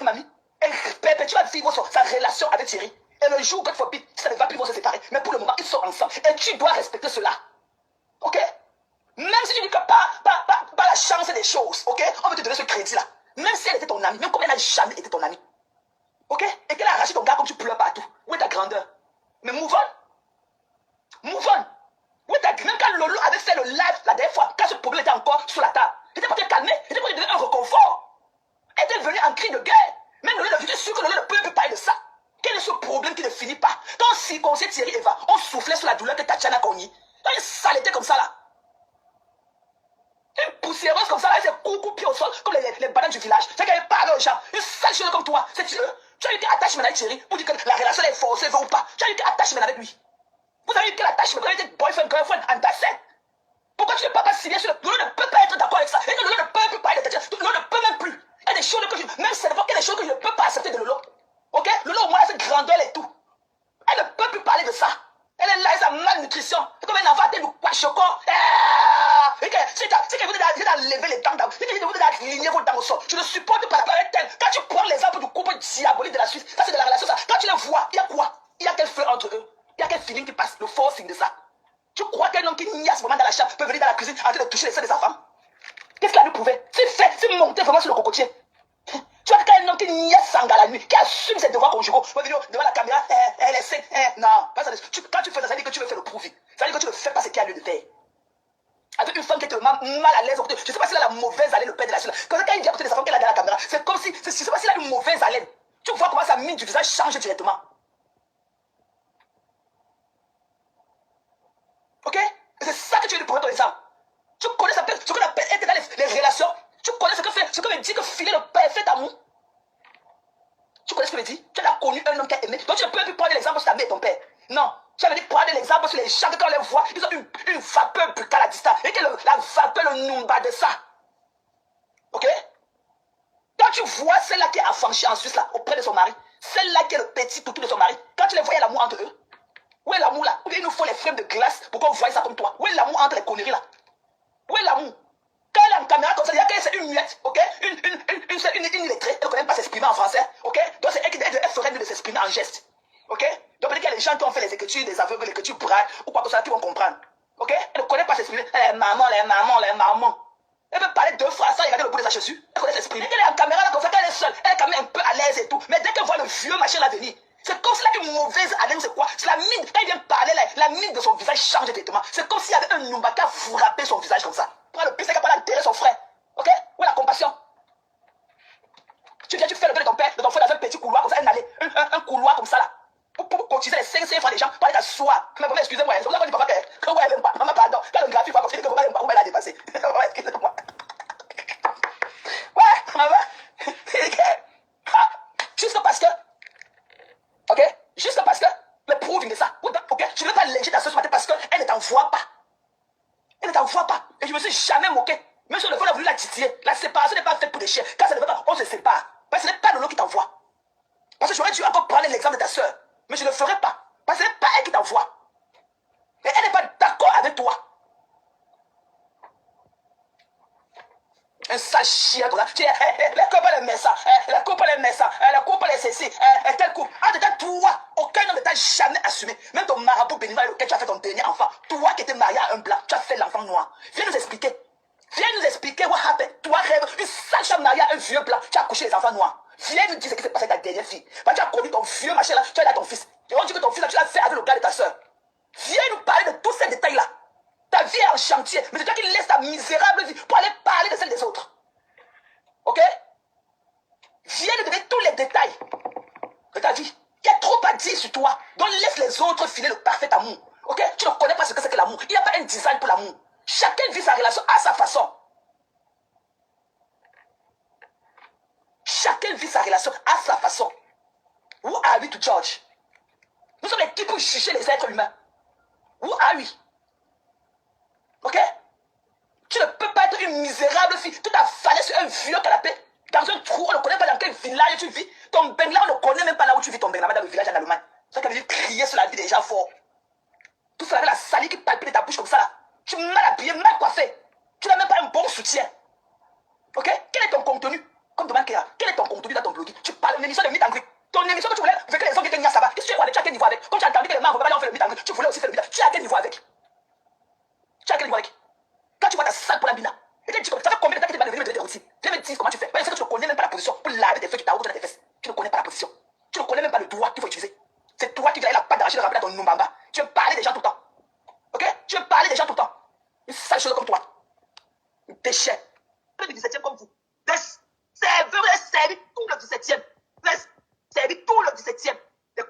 Mamie, tu vas vivre sa relation avec Thierry. Et le jour, God forbid, ça ne va plus vont se séparer. Mais pour le moment, ils sont ensemble. Et tu dois respecter cela. Ok? Même si tu dis que pas la chance des choses, ok? On veut te donner ce crédit-là. Même si elle était ton amie, même comme elle n'a jamais été ton amie. Ok? Et qu'elle a arraché ton gars comme tu pleures partout. Où est ta grandeur? Mais move on. Move on. Où est ta grandeur? Même quand Lolo avait fait le live la dernière fois, quand ce problème était encore sur la table, il était pas calmé, il était pas donner un reconfort. Elle était venue en cri de guerre. Même Lolo, j'étais sûr que Lolo ne peut plus parler de ça. Quel est ce problème qui ne finit pas? Quand on circoncisait Thierry Eva, on soufflait sur la douleur que Tatiana cogné. Quand une saleté comme ça là. Une poussiéreuse comme ça là, elle s'est coucou pied au sol, comme les bananes du village. C'est qu'elle parle aux gens. Une sale chose comme toi, c'est tu as eu quelle attachement avec Thierry pour dire que la relation est forcée, veut ou pas. Tu as eu quel attachement avec lui? Vous avez eu quel attachement? Vous avez été boyfriend, girlfriend, entassé? Pourquoi tu ne peux pas signer sur le... Lolo ne peut pas être d'accord avec ça. Et que Lolo ne peut plus parler de Tatiana. Lolo ne peut même plus. Il y a des choses que je... Même si c'est des choses que je ne peux pas accepter de Lolo. Ok? Lolo au moins a cette grandeur et tout. Elle ne peut plus parler de ça. Elle est là, elle a malnutrition. C'est comme un enfant, elle nous quoi chocolat. C'est que vous êtes à lever les dents, vous êtes à aligner vos dents au sol. Je ne supporte pas la parole telle. Quand tu prends l'exemple du couple diabolique de la Suisse, ça c'est de la relation, ça. Quand tu les vois, il y a quoi? Il y a quel feu entre eux? Il y a quel feeling qui passe? Le forcing de ça. Tu crois qu'un homme qui nie à ce moment dans la chambre peut venir dans la cuisine en train de toucher les seins de sa femme? Qu'est-ce qu'il a lui prouvé? C'est monter vraiment sur le cocotier. Tu vois qu'un homme qui nie Sanga la nuit, qui assume ses devoirs conjugaux, devant la caméra, elle est saine, non, pas ça. Quand tu fais ça, ça veut dire que tu veux faire le prouver. Ça veut dire que tu ne fais pas ce qu'il y a lieu de faire. Avec une femme qui est tellement mal à l'aise, je ne sais pas s'il a la mauvaise haleine, le père de la suite. Quand il dit à côté de sa femme qu'elle a dans la caméra, c'est comme si, je ne sais pas s'il a une mauvaise haleine. Tu vois comment sa mine du visage change directement. Ok? Et c'est ça que tu veux lui prouver ton exemple. Tu connais ce qu'on appelle être dans les relations. Tu connais ce que me dit que filer le parfait amour. Tu connais ce que me dit? Tu as connu un homme qui a aimé. Donc tu ne peux plus prendre l'exemple sur ta mère et ton père. Non. Tu avais dit prendre l'exemple sur les gens que quand on les voit, ils ont une vapeur buccale à distance. Et que la vapeur, le numba de ça. Ok? Quand tu vois celle-là qui est affranchie en Suisse là, auprès de son mari, celle-là qui est le petit toutou de son mari, quand tu les vois, il y a l'amour entre eux. Où est l'amour là? Ou bien il nous faut les frames de glace pour qu'on voie ça comme toi. Où est l'amour entre les conneries là? Où est l'amour? Quand elle est en caméra comme ça, il y a qu'elle, c'est une muette, ok? Une illettrée, elle ne connaît pas s'exprimer en français, ok? Donc c'est elle ferait mieux de s'exprimer en geste, ok? Donc peut-être qu'il y a des gens qui ont fait les écritures des aveugles, les écritures brailles, ou quoi que ce soit, qui vont comprendre, ok? Elle ne connaît pas s'exprimer, les mamans. Elle peut parler 2 phrases sans regarder le bout de sa chaussure, elle connaît s'exprimer. Elle est en caméra là comme ça, quand elle est seule, elle est quand même un peu à l'aise et tout, mais dès qu'elle voit le vieux machin là venir, c'est comme s'il a une mauvaise haleine, c'est quoi? C'est la mine, quand il vient parler là, la mine de son visage change directement. C'est comme s'il y avait un Numba qui a frappé son visage comme ça. Prends le pire, c'est capable d'enterrer son frère. Ok? Où est la compassion? Tu viens, tu fais le bien de ton père, de ton frère dans un petit couloir comme ça, un couloir comme ça là. Pour cotiser les 500 francs des gens, pour aller t'asseoir. Mais vraiment, excusez-moi, c'est comme ça qu'on dit papa que ouais, même pas. Maman, pardon. Quand le graphique va confirmer que papa n'aime pas, où elle a dépassé. Ouais, excusez-moi. Ouais, maman. Juste parce que. Ok? Juste parce que. Le proving de ça. Ok? Je ne vais pas léger ta soeur ce matin parce qu'elle ne t'envoie pas. Elle ne t'envoie pas. Et je ne me suis jamais moqué. Même si on a voulu la titiller. La séparation n'est pas faite pour des chiens. Quand ça ne veut pas, on se sépare. Parce que ce n'est pas Lolo qui t'envoie. Parce que j'aurais dû encore prendre l'exemple de ta soeur. Mais je ne le ferai pas. Parce que ce n'est pas elle qui t'envoie. Et elle n'est pas d'accord avec toi. Un sale chien comme ça. Tu dis, les copains les mettent ça. Les copains les mettent ça. Les copains les ceci. Tel couple. En tout cas, toi, aucun homme ne t'a jamais assumé. Même ton marabout béninois avec lequel tu as fait ton dernier enfant. Toi qui étais marié à un blanc, tu as fait l'enfant noir. Viens nous expliquer. Viens nous expliquer what happened. Toi rêve une sale femme mariée à un vieux blanc. Tu as accouché les enfants noirs. Viens nous dire ce qui s'est passé avec ta dernière fille. Parce que tu as connu ton vieux machin là, tu as là ton fils. Et on dit que ton fils là, tu l'as fait avec le gars de ta soeur. Viens nous parler de tous ces détails-là. Ta vie est en chantier, mais c'est toi qui laisses ta misérable vie pour aller parler de celle des autres. Ok? Viens nous donner tous les détails de ta vie. Il y a trop à dire sur toi. Donc laisse les autres filer le parfait amour. Ok? Tu ne connais pas ce que c'est que l'amour. Il n'y a pas un design pour l'amour. Chacun vit sa relation à sa façon. Chacun vit sa relation à sa façon. Who are we to judge? Nous sommes les qui pour juger les êtres humains. Who are we? Ok? Tu ne peux pas être une misérable fille. Tu t'as fallu sur un vieux canapé, dans un trou, on ne connaît pas dans quel village tu vis. Ton bengla, on ne connaît même pas là où tu vis, ton bengla, dans le village en Allemagne. Ça veut dire crier sur la vie des gens fort. Tout ça avec la salive qui palpite ta bouche comme ça là. Tu es mal habillé, mal coiffé. Tu n'as même pas un bon soutien. Ok? Quel est ton contenu? Comme demande Kéa, quel est ton contenu dans ton blog? Tu parles d'une émission de mythe en grec. Ton émission que tu voulais avec les hommes qui étaient nias là-bas. Qu'est-ce que tu es à quel niveau avec? Comme tu as entendu que les membres ont fait le mythe en grec, tu voulais aussi faire le mythe. Tu es à quel niveau avec? Tu es à quel niveau avec? Quand tu vois ta salle pour la bina, et tu dis ça fait combien de temps que tu vas venir me donner des routines? Viens me dire comment tu fais. Parce que tu ne connais même pas la position pour laver tes feux qui t'arrosent dans tes fesses. Tu ne connais pas la position. Tu ne connais même pas le doigt qu'il faut utiliser. C'est toi qui viens la pâte d'arracher de remplir dans ton numbamba. Tu veux parler des gens tout le temps. Ok? Tu veux parler des gens tout le temps. Une sale chose comme toi. Un déchet. Le 17e comme vous. Vous avez servi tout le 17e. Vous avez servi tout le 17e. Des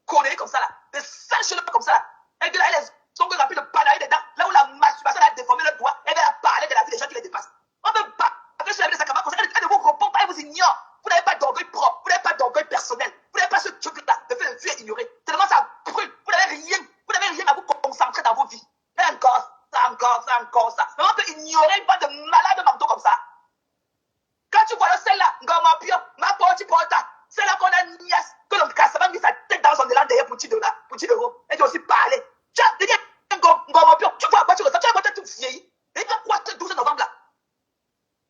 conneries comme ça là. Des sales choses comme ça là. Et de là, les sont remplis de panaille dedans. Là où la masturbation a déformé le doigt, elle va parler de la vie des gens qui les dépassent. On ne peut pas. Parce que je des sacraments comme ça, elle ne vous répond pas, elle vous ignore. Vous n'avez pas d'orgueil propre. Vous n'avez pas d'orgueil personnel. Vous n'avez pas ce truc-là de faire le vieux ignorer. Tellement ça brûle. Vous n'avez rien à vous concentrer dans vos vies. Et encore ça. Mais on peut ignorer une bande de malades mentaux comme ça. Quand tu vois celle-là, ma porte, celle-là qu'on a niasse, que l'on casse, va mis sa tête dans son élan derrière pour petit euro. Et tu as aussi parlé. Tu vois à quoi tu ressembles, tu as quoi tu vieillis. Et tu vois ce 12 novembre là.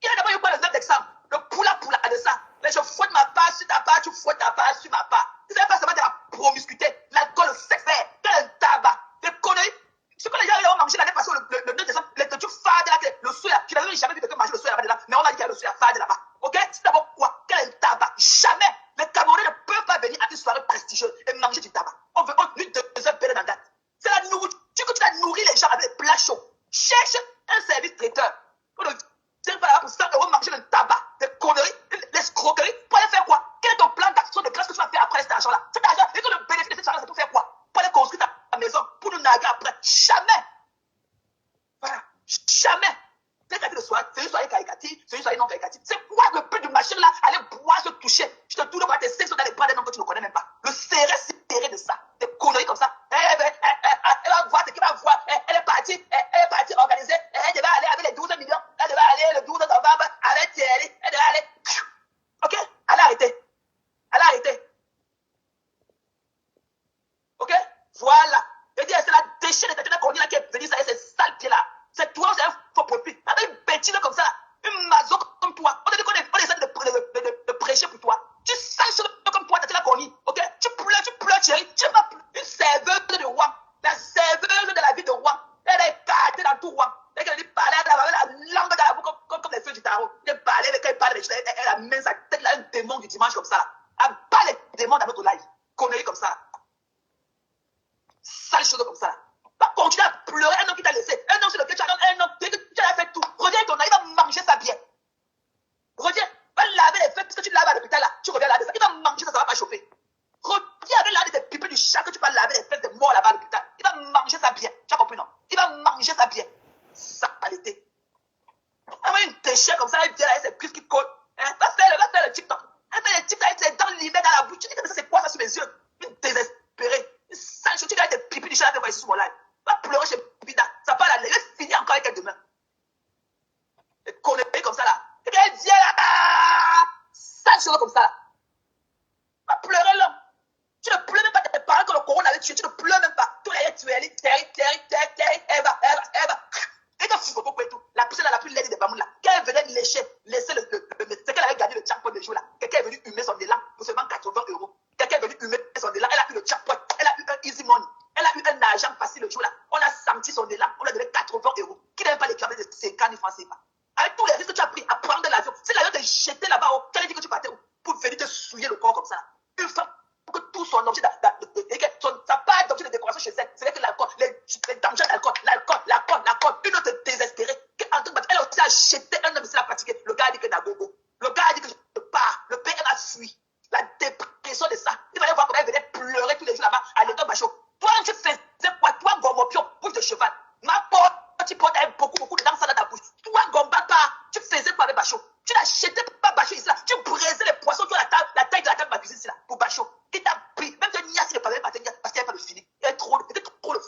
Il y a d'abord eu quoi le 9 décembre, le poula de ça. Mais je fouette ma part sur ta part, tu fouettes ta part sur ma part. Tu savez pas seulement de la promiscuité, l'alcool, le sexe, quel tabac, des conneries. Ce que les gens ont mangé l'année passée, le 9 décembre, les trucs fades là, le soya, tu n'avais jamais vu quelqu'un manger le soya là-bas, mais on a dit qu'il y a le soya fade là-bas. Ok? C'est d'abord quoi? Quel est le tabac? Jamais. Les Camerounais ne peuvent pas venir à une soirée prestigieuse et manger du tabac. On veut une deuxième période en date. C'est la nourriture que tu as nourri les gens avec des plats chauds. Cherche un service traiteur. On ne vient pas là pour 100 € manger le tabac, des conneries, l'escroquerie. Pour aller faire quoi? Quel est ton plan d'action de grâce que tu vas faire après cet argent-là? Cet argent, et que le bénéfice de cet argent, c'est pour faire quoi? Pour aller construire ta maison, pour nous naguer après. Jamais. Voilà. Jamais. C'est une soirée caricative, c'est une soirée non caricative. C'est quoi le but de machine là? Aller boire, se toucher. Je te tourne pas tes seins dans les bras d'un homme que tu ne connais même pas. Le serré de ça. Des conneries comme ça. Elle va voir ce qu'il va voir. Elle est partie organiser. Elle devait aller avec les 12 millions. Elle devait aller le 12 novembre avec Thierry. Elle devait aller. Ok? Elle a arrêté. Ok? Voilà. Et dire, c'est la déchet de ta conduite là qui est venue, ça y est, ces sales pieds là. C'est toi, c'est un faux profil. Avec une bêtise comme ça, une mazo comme toi. On te dit qu'on essaie de prêcher pour toi. Tu sales comme toi, tu la connu. Ok? Tu pleures, Thierry. Tu vas une serveuse de roi. La serveuse de la vie de roi. Elle est écartée dans tout roi. Elle parlait avec la langue dans la bouche comme les feux du tarot. Elle parlait, quand elle parlait, elle amène sa tête là, un démon du dimanche comme ça. Elle bat les démons dans notre live. Conneries comme ça. Sale chose comme ça. Va continuer à pleurer un homme qui t'a laissé. Un homme sur lequel tu as un homme, tu as fait tout. Reviens ton âme, il va manger sa bière. Reviens, va laver les fesses que tu laves à l'hôpital là. Tu reviens laver ça. Il va manger ça, ça va pas chauffer. Reviens avec laver des pipes du chat que tu vas laver les fesses de mort là-bas à l'hôpital. Il va manger sa bière. Tu as compris non? Il va manger sa bière. Saleté. Avec une déchet comme ça, elle vient là, c'est plus qui colle. Va faire le TikTok. Elle fait le TikTok avec les dents limées dans la bouche. Tu dis que ça c'est quoi ça sur mes yeux? Une désespérée. Une sale chose. Tu dois être des pipes du chat que tu vois ici sur mon live. Va pleurer chez Pida. Ça va la finir encore avec elle demain. Et conneries comme ça là. Et puis elle vient là. Sale chose comme ça là. Va pleurer l'homme. Tu ne pleures même pas tes parents quand le corona avait tué. Tu ne pleures même pas. Tout là, tu es allé. Terry. Eva. Et quand tu vois et tout. La poussière la plus laide des bamous là. Quand elle venait laisser c'est qu'elle avait gagné le jackpot de jour là. Quelqu'un est venu humer son élan pour seulement 80 €. Quelqu'un est venu humer son élan. Elle a eu le jackpot. Elle a eu un easy money. Elle a eu un argent facile le jour là. On a senti son élan. On lui a donné 80 €. Qui n'avait pas l'équivalent de 50 000 francs CFA. Avec tous les risques que tu as pris à prendre l'avion. Si l'avion te jeté là-bas, tu allais dire que tu partais où? Pour venir te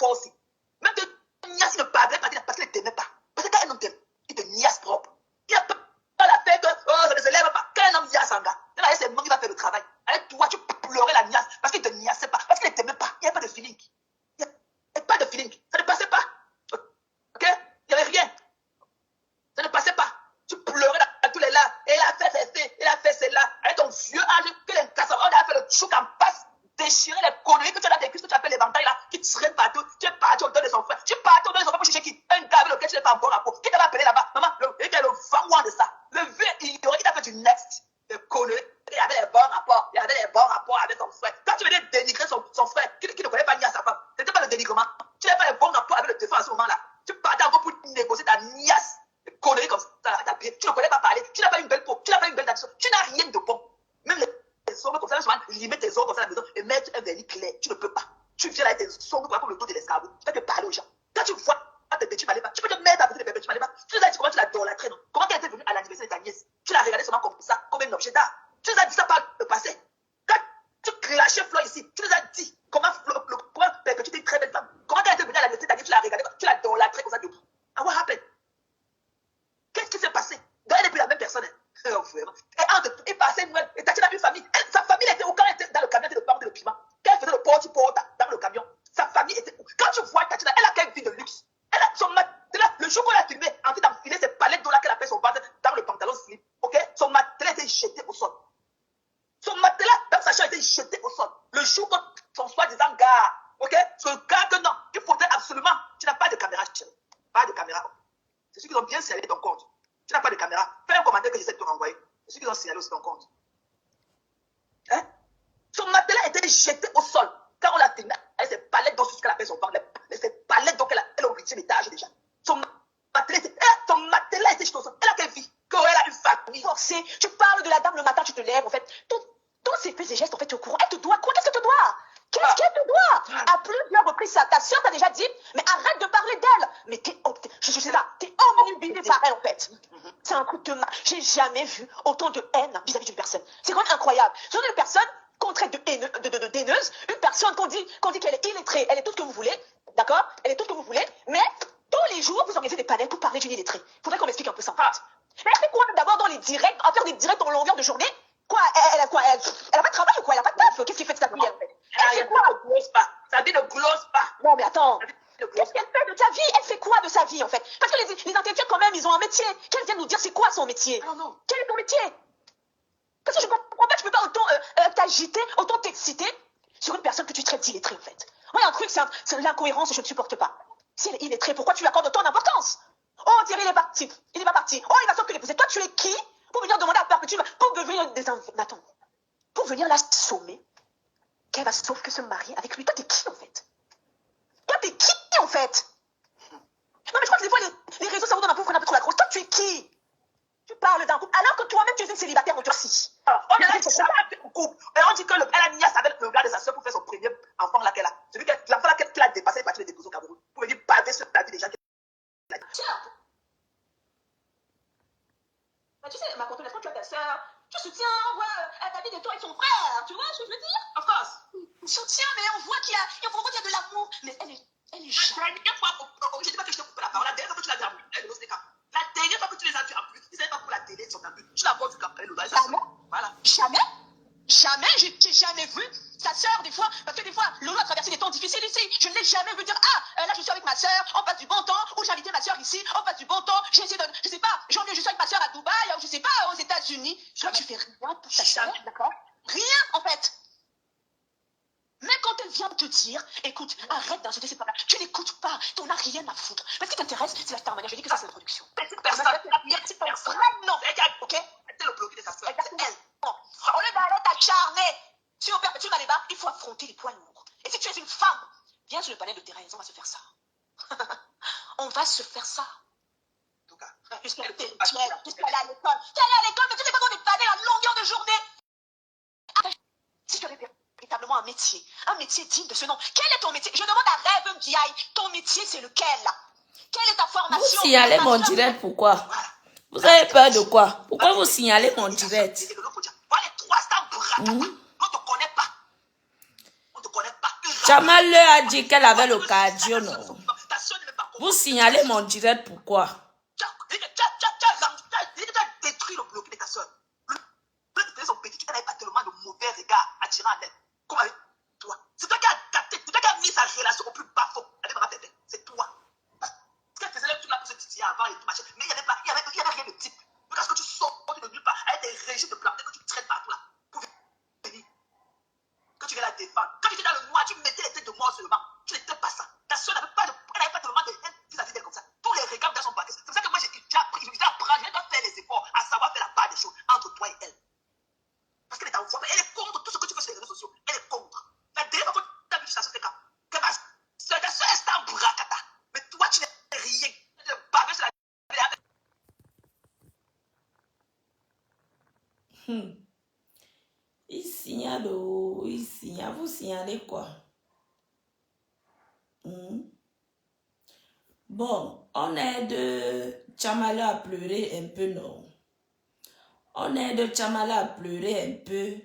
fois aussi. Même de niasse, il ne parlait pas parce qu'il ne t'aimait pas. Parce que quand un homme t'aime, il te niasse propre. Il n'a pas la fait que ça ne se lève pas. Quand un homme niasse un gars, c'est moi qui va faire le travail. Avec toi, tu pleurais la niasse parce qu'il ne te niassait pas, parce qu'il ne t'aimait pas. Il n'y avait pas de feeling. Il n'y avait pas de feeling. Ça ne passait pas. Ok? Il n'y avait rien. Ça ne passait pas. Tu pleurais dans tous les larmes. Et il a fait ceci, il a fait cela. Avec ton vieux âge, que les casseurs, on a fait le chouk en passe, déchirer les conneries que tu as des cuisses, que tu appelles l'éventail là, qui traînent partout. Tu es parti au dos de son frère. Tu es parti au dos de son frère pour chercher qui? Un gars avec lequel tu n'es pas en bon rapport. Qui t'avait appelé là-bas? Maman, il était le vent de ça. Le vieux ignoré qui t'a fait du next. Les conneries. Il avait les bons rapports. Il avait les bons rapports avec son frère. Quand tu venais dénigrer son frère, qui ne connaît pas ni à sa femme, ce n'était pas le dénigrement. Tu n'avais pas les bons rapports avec le défunt à ce moment-là. Tu partais encore pour négocier ta niasse. Des conneries comme ça, tu ne connais pas parler, tu n'as pas une belle peau, tu n'as pas une belle action, tu n'as rien de bon. Même les ongles comme ça, limite tes ongles comme ça à la maison et mettre un vernis clair, tu ne peux pas. Tu viens là avec tes ongles comme le dos de l'escargot, tu vas te parler aux gens. Quand tu vois tes petits malébas, tu peux te mettre à côté des petits malébas. Tu nous as dit comment tu l'as idolâtré, non? Comment elle était venue à l'anniversaire de ta nièce? Tu l'as regardé seulement comme ça, comme un objet d'art. Tu nous as dit ça par le passé. Quand tu clashais Flo ici, tu nous as dit comment tu étais une très belle femme. Comment elle était venue à l'anniversaire de ta nièce, tu l'as regardé, tu l'as idolâtré comme ça debout. And what happened? Qu'est-ce qui s'est passé? Elle n'est plus la même personne. Oh, vraiment. Et passait Noël. Et Tatiana a une famille. Sa famille était où quand elle était dans le camion, elle était le parent de le piment. Quand elle faisait le porte dans le camion, sa famille était où? Quand tu vois Tatiana, elle a quelle vie de luxe. Elle a son matelas. Le jour qu'on l'a filmé, en train d'enfiler ses palettes d'eau là qu'elle a fait son ventre dans le pantalon slip. Ok? Son matelas était jeté au sol. Son matelas, dans sa chambre, était jeté au sol. Le jour que son soi-disant gars, ok? Ce gars que non, il faudrait absolument. Tu n'as pas de caméra, chérie. Pas de caméra. C'est ceux qui ont bien signalé ton compte. Tu n'as pas de caméra. Fais un commentaire que j'essaie de te renvoyer. C'est ceux qui ont signalé aussi ton compte. Hein? Son matelas était jeté au sol. Quand on l'a filmé, elle s'est palettes d'eau sur ce qu'elle appelle son ventre. Ses palettes d'eau qu'elle a au 8e étage déjà. Son matelas était jeté au sol. Elle a quelle vie? Elle a une famille. Forcée. Tu parles de la dame le matin, tu te lèves. En fait, tous ces faits et gestes, en fait, tu es au courant. Elle te doit quoi? Qu'est-ce qu'elle te doit? Qu'est-ce qu'elle te doit? À plusieurs reprises, ta soeur t'a déjà dit, mais arrête de parler d'elle. Mais je sais pas, t'es omnibulé par elle en fait. C'est un coup de main. J'ai jamais vu autant de haine vis-à-vis d'une personne. C'est quand même incroyable. Ce sont des personnes qu'on traite de haineuses, une personne qu'on dit qu'elle est illettrée, elle est tout ce que vous voulez, d'accord? Elle est tout ce que vous voulez, mais tous les jours, vous organisez des panels pour parler d'une illettrée. Faudrait qu'on m'explique un peu ça en fait. Mais elle fait quoi d'abord dans les directs, à faire des directs en longueur de journée? Quoi? Elle a pas de travail ou quoi? Elle a pas de taf? Qu'est-ce qu'elle fait de sa vie en fait? Elle fait quoi? Ça dit ne glosse pas. Non, mais attends. Qu'est-ce qu'elle fait de sa vie? Elle fait quoi de sa vie, en fait? Parce que les intellectuels, quand même, ils ont un métier. Qu'elle vienne nous dire c'est quoi son métier? Non. Quel est ton métier? Parce que je comprends pas, tu peux pas autant t'agiter, autant t'exciter sur une personne que tu traites d'illettrée, en fait. Moi, il y a un truc, c'est l'incohérence et je ne supporte pas. Si elle est illettrée, pourquoi tu lui accordes autant d'importance? Oh, Thierry, il est parti. Il n'est pas parti. Oh, il va s'occuper. Toi, tu es qui pour venir demander à perpétuer, pour devenir des... Attends. Pour venir la sommer, qu'elle va sauf que se marier avec lui. Toi, t'es qui, en fait? Toi, t'es qui, en fait? Non, mais je crois que des fois, les réseaux, ça vous donne un peu trop la grosse. Toi, tu es qui? Tu parles d'un couple, alors que toi-même, tu es une célibataire endurcie. On a jamais fait un couple. Et on dit qu'elle a niasse avec le gars de sa soeur pour faire son premier enfant là qu'elle a. Celui l'enfant là qu'elle a dépassé, elle est partie le déposer au Cameroun. Pour venir baver sur la vie des gens. Tiens. Bah, tu sais, ma contenance, quand tu as ta soeur, tu soutiens, ouais, ta vie de toi et son frère. Tu vois ce que je veux dire? Of course. Soutien, mais on voit qu'il y a de l'amour. Mais elle est jamais. La dernière fois, je ne dis pas que je te coupe la parole. La dernière fois que tu l'as vu en plus, elle est cas. La dernière fois que tu les as vus en plus, ils n'avaient pas pour la télé, ils sont en plus. Tu la vois du camp, elle est là. Jamais. Voilà. Jamais, j'ai jamais vu sa sœur des fois, parce que des fois, Lolo a traversé des temps difficiles ici. Je ne l'ai jamais vu dire, là je suis avec ma sœur, on passe du bon temps, ou j'ai invité ma sœur ici, on passe du bon temps, j'ai essayé de, je sais pas, je suis avec ma sœur à Dubaï, ou je sais pas, aux États-Unis. Toi, tu fais rien pour ta sœur, d'accord? Rien, en fait. Mais quand elle vient te dire, écoute, arrête d'insulter cette femme-là, tu n'écoutes pas, t'en as rien à foutre. Mais ce qui t'intéresse, c'est la starmania. Je dis que ça, c'est l'introduction. Cette personne, non, ok? C'est le bloqué de sa sœur, c'est elle. Au lieu d'aller t'acharner sur perpétuer dans les bas, il faut affronter les poids lourds. Et si tu es une femme, viens sur le panel de Thérèse, on va se faire ça. On va se faire ça. En tout cas, jusqu'à aller à l'école. Tu es allée à l'école, mais tu n'es pas dans des panels en longueur de journée. Si tu avais véritablement un métier digne de ce nom, quel est ton métier? Je demande à Rêve Ndiaye, ton métier c'est lequel? Quelle est ta formation? Vous signalez mon direct, pourquoi? Vous avez peur de quoi? Pourquoi vous signalez mon direct? On ne te connaît pas. On ne te connaît pas. Chamal leur a dit qu'elle avait le cardio, non? Ta soeur n'est même pas Vous signalez mon direct, pourquoi? Tu as détruit le bloc de ta soeur. Le de son petit, tu n'avais pas tellement de mauvais regards attirant à elle. Comme avec toi. C'est toi qui as capté, c'est toi qui as mis sa relation au plus bas fond avec maman Pépé. C'est toi. Parce qu'elle faisait le truc là pour se titiller avant et tout machin. Mais il n'y avait rien de type. Parce que tu sors de nulle part avec des régimes de plantes que tu traînes partout là. Pour venir. Que tu viens la défendre. Quand tu étais dans le noir, tu mettais les têtes de mort seulement. Tu n'étais pas ça. Ta soeur n'avait pas tellement de haine vis-à-vis d'elle comme ça. Tous les regards dans son paquet. C'est pour ça que moi j'ai appris, je dois faire les efforts à savoir faire la part des choses entre toi et elle. Parce qu'elle est en voie, elle est contre tout ce que tu fais sur les réseaux sociaux. Elle est contre. La dernière fois que tu as vu ça, c'était quand ma soeur, ta soeur est en bracata. Mais toi, tu n'es rien. Tu es bavé sur la Il signale, oh, il signale. Vous signalez quoi? Bon, on aide Chamala à pleurer un peu, non? On aide Chamala à pleurer un peu.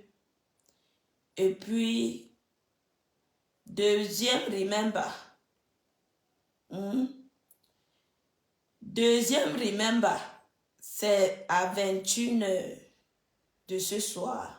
Et puis, deuxième, remember. Deuxième, remember. C'est à 21h de ce soir.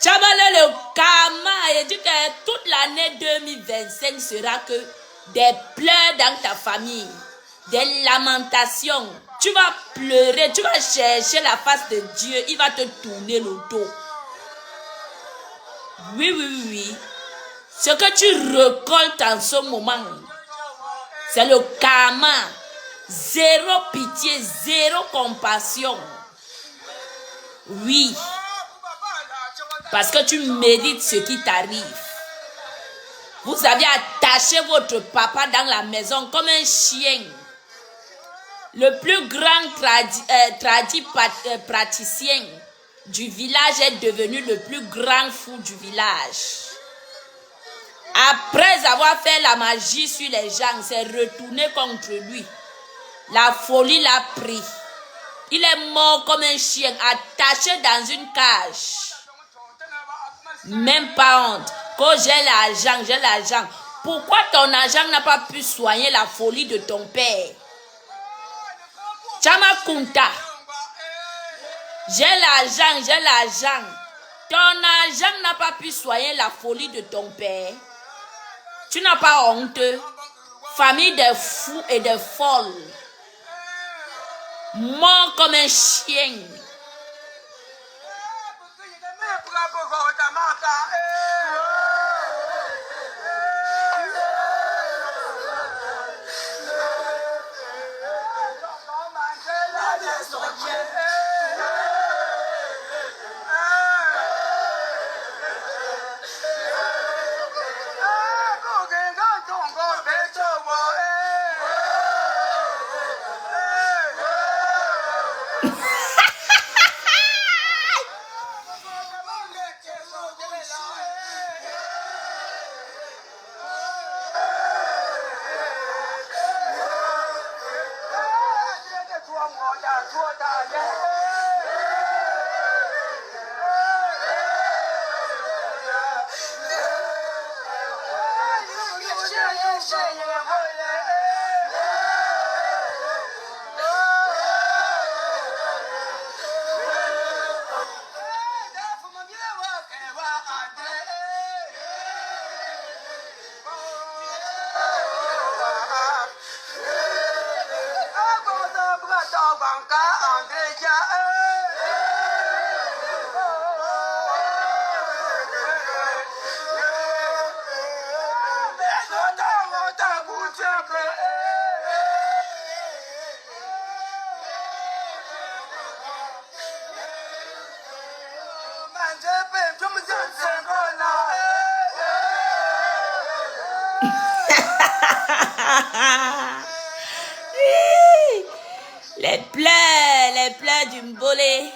Tchabale le karma, il dit que toute l'année 2025 sera que des pleurs dans ta famille, des lamentations. Tu vas pleurer, tu vas chercher la face de Dieu, il va te tourner le dos. Oui, oui, oui, oui. Ce que tu récoltes en ce moment, c'est le karma. Zéro pitié, zéro compassion. Oui. Parce que tu mérites ce qui t'arrive. Vous avez attaché votre papa dans la maison comme un chien. Le plus grand praticien du village est devenu le plus grand fou du village. Après avoir fait la magie sur les gens, c'est retourné contre lui. La folie l'a pris. Il est mort comme un chien, attaché dans une cage. Même pas honte. Que j'ai l'argent, j'ai l'argent. Pourquoi ton argent n'a pas pu soigner la folie de ton père? Chama Kunta. J'ai l'argent, j'ai l'argent. Ton argent n'a pas pu soigner la folie de ton père. Tu n'as pas honte. Famille de fous et de folles. Mort comme un chien. Les pleurs du Mbolé.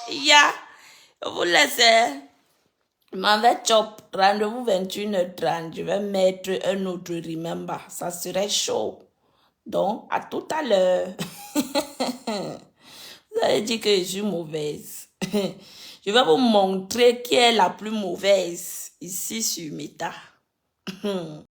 Ya, je vous laisse. Je m'en vais chop. Rendez-vous 21h30. Je vais mettre un autre remember. Ça serait chaud. Donc, à tout à l'heure. Vous allez dire que je suis mauvaise. Je vais vous montrer qui est la plus mauvaise ici sur Meta.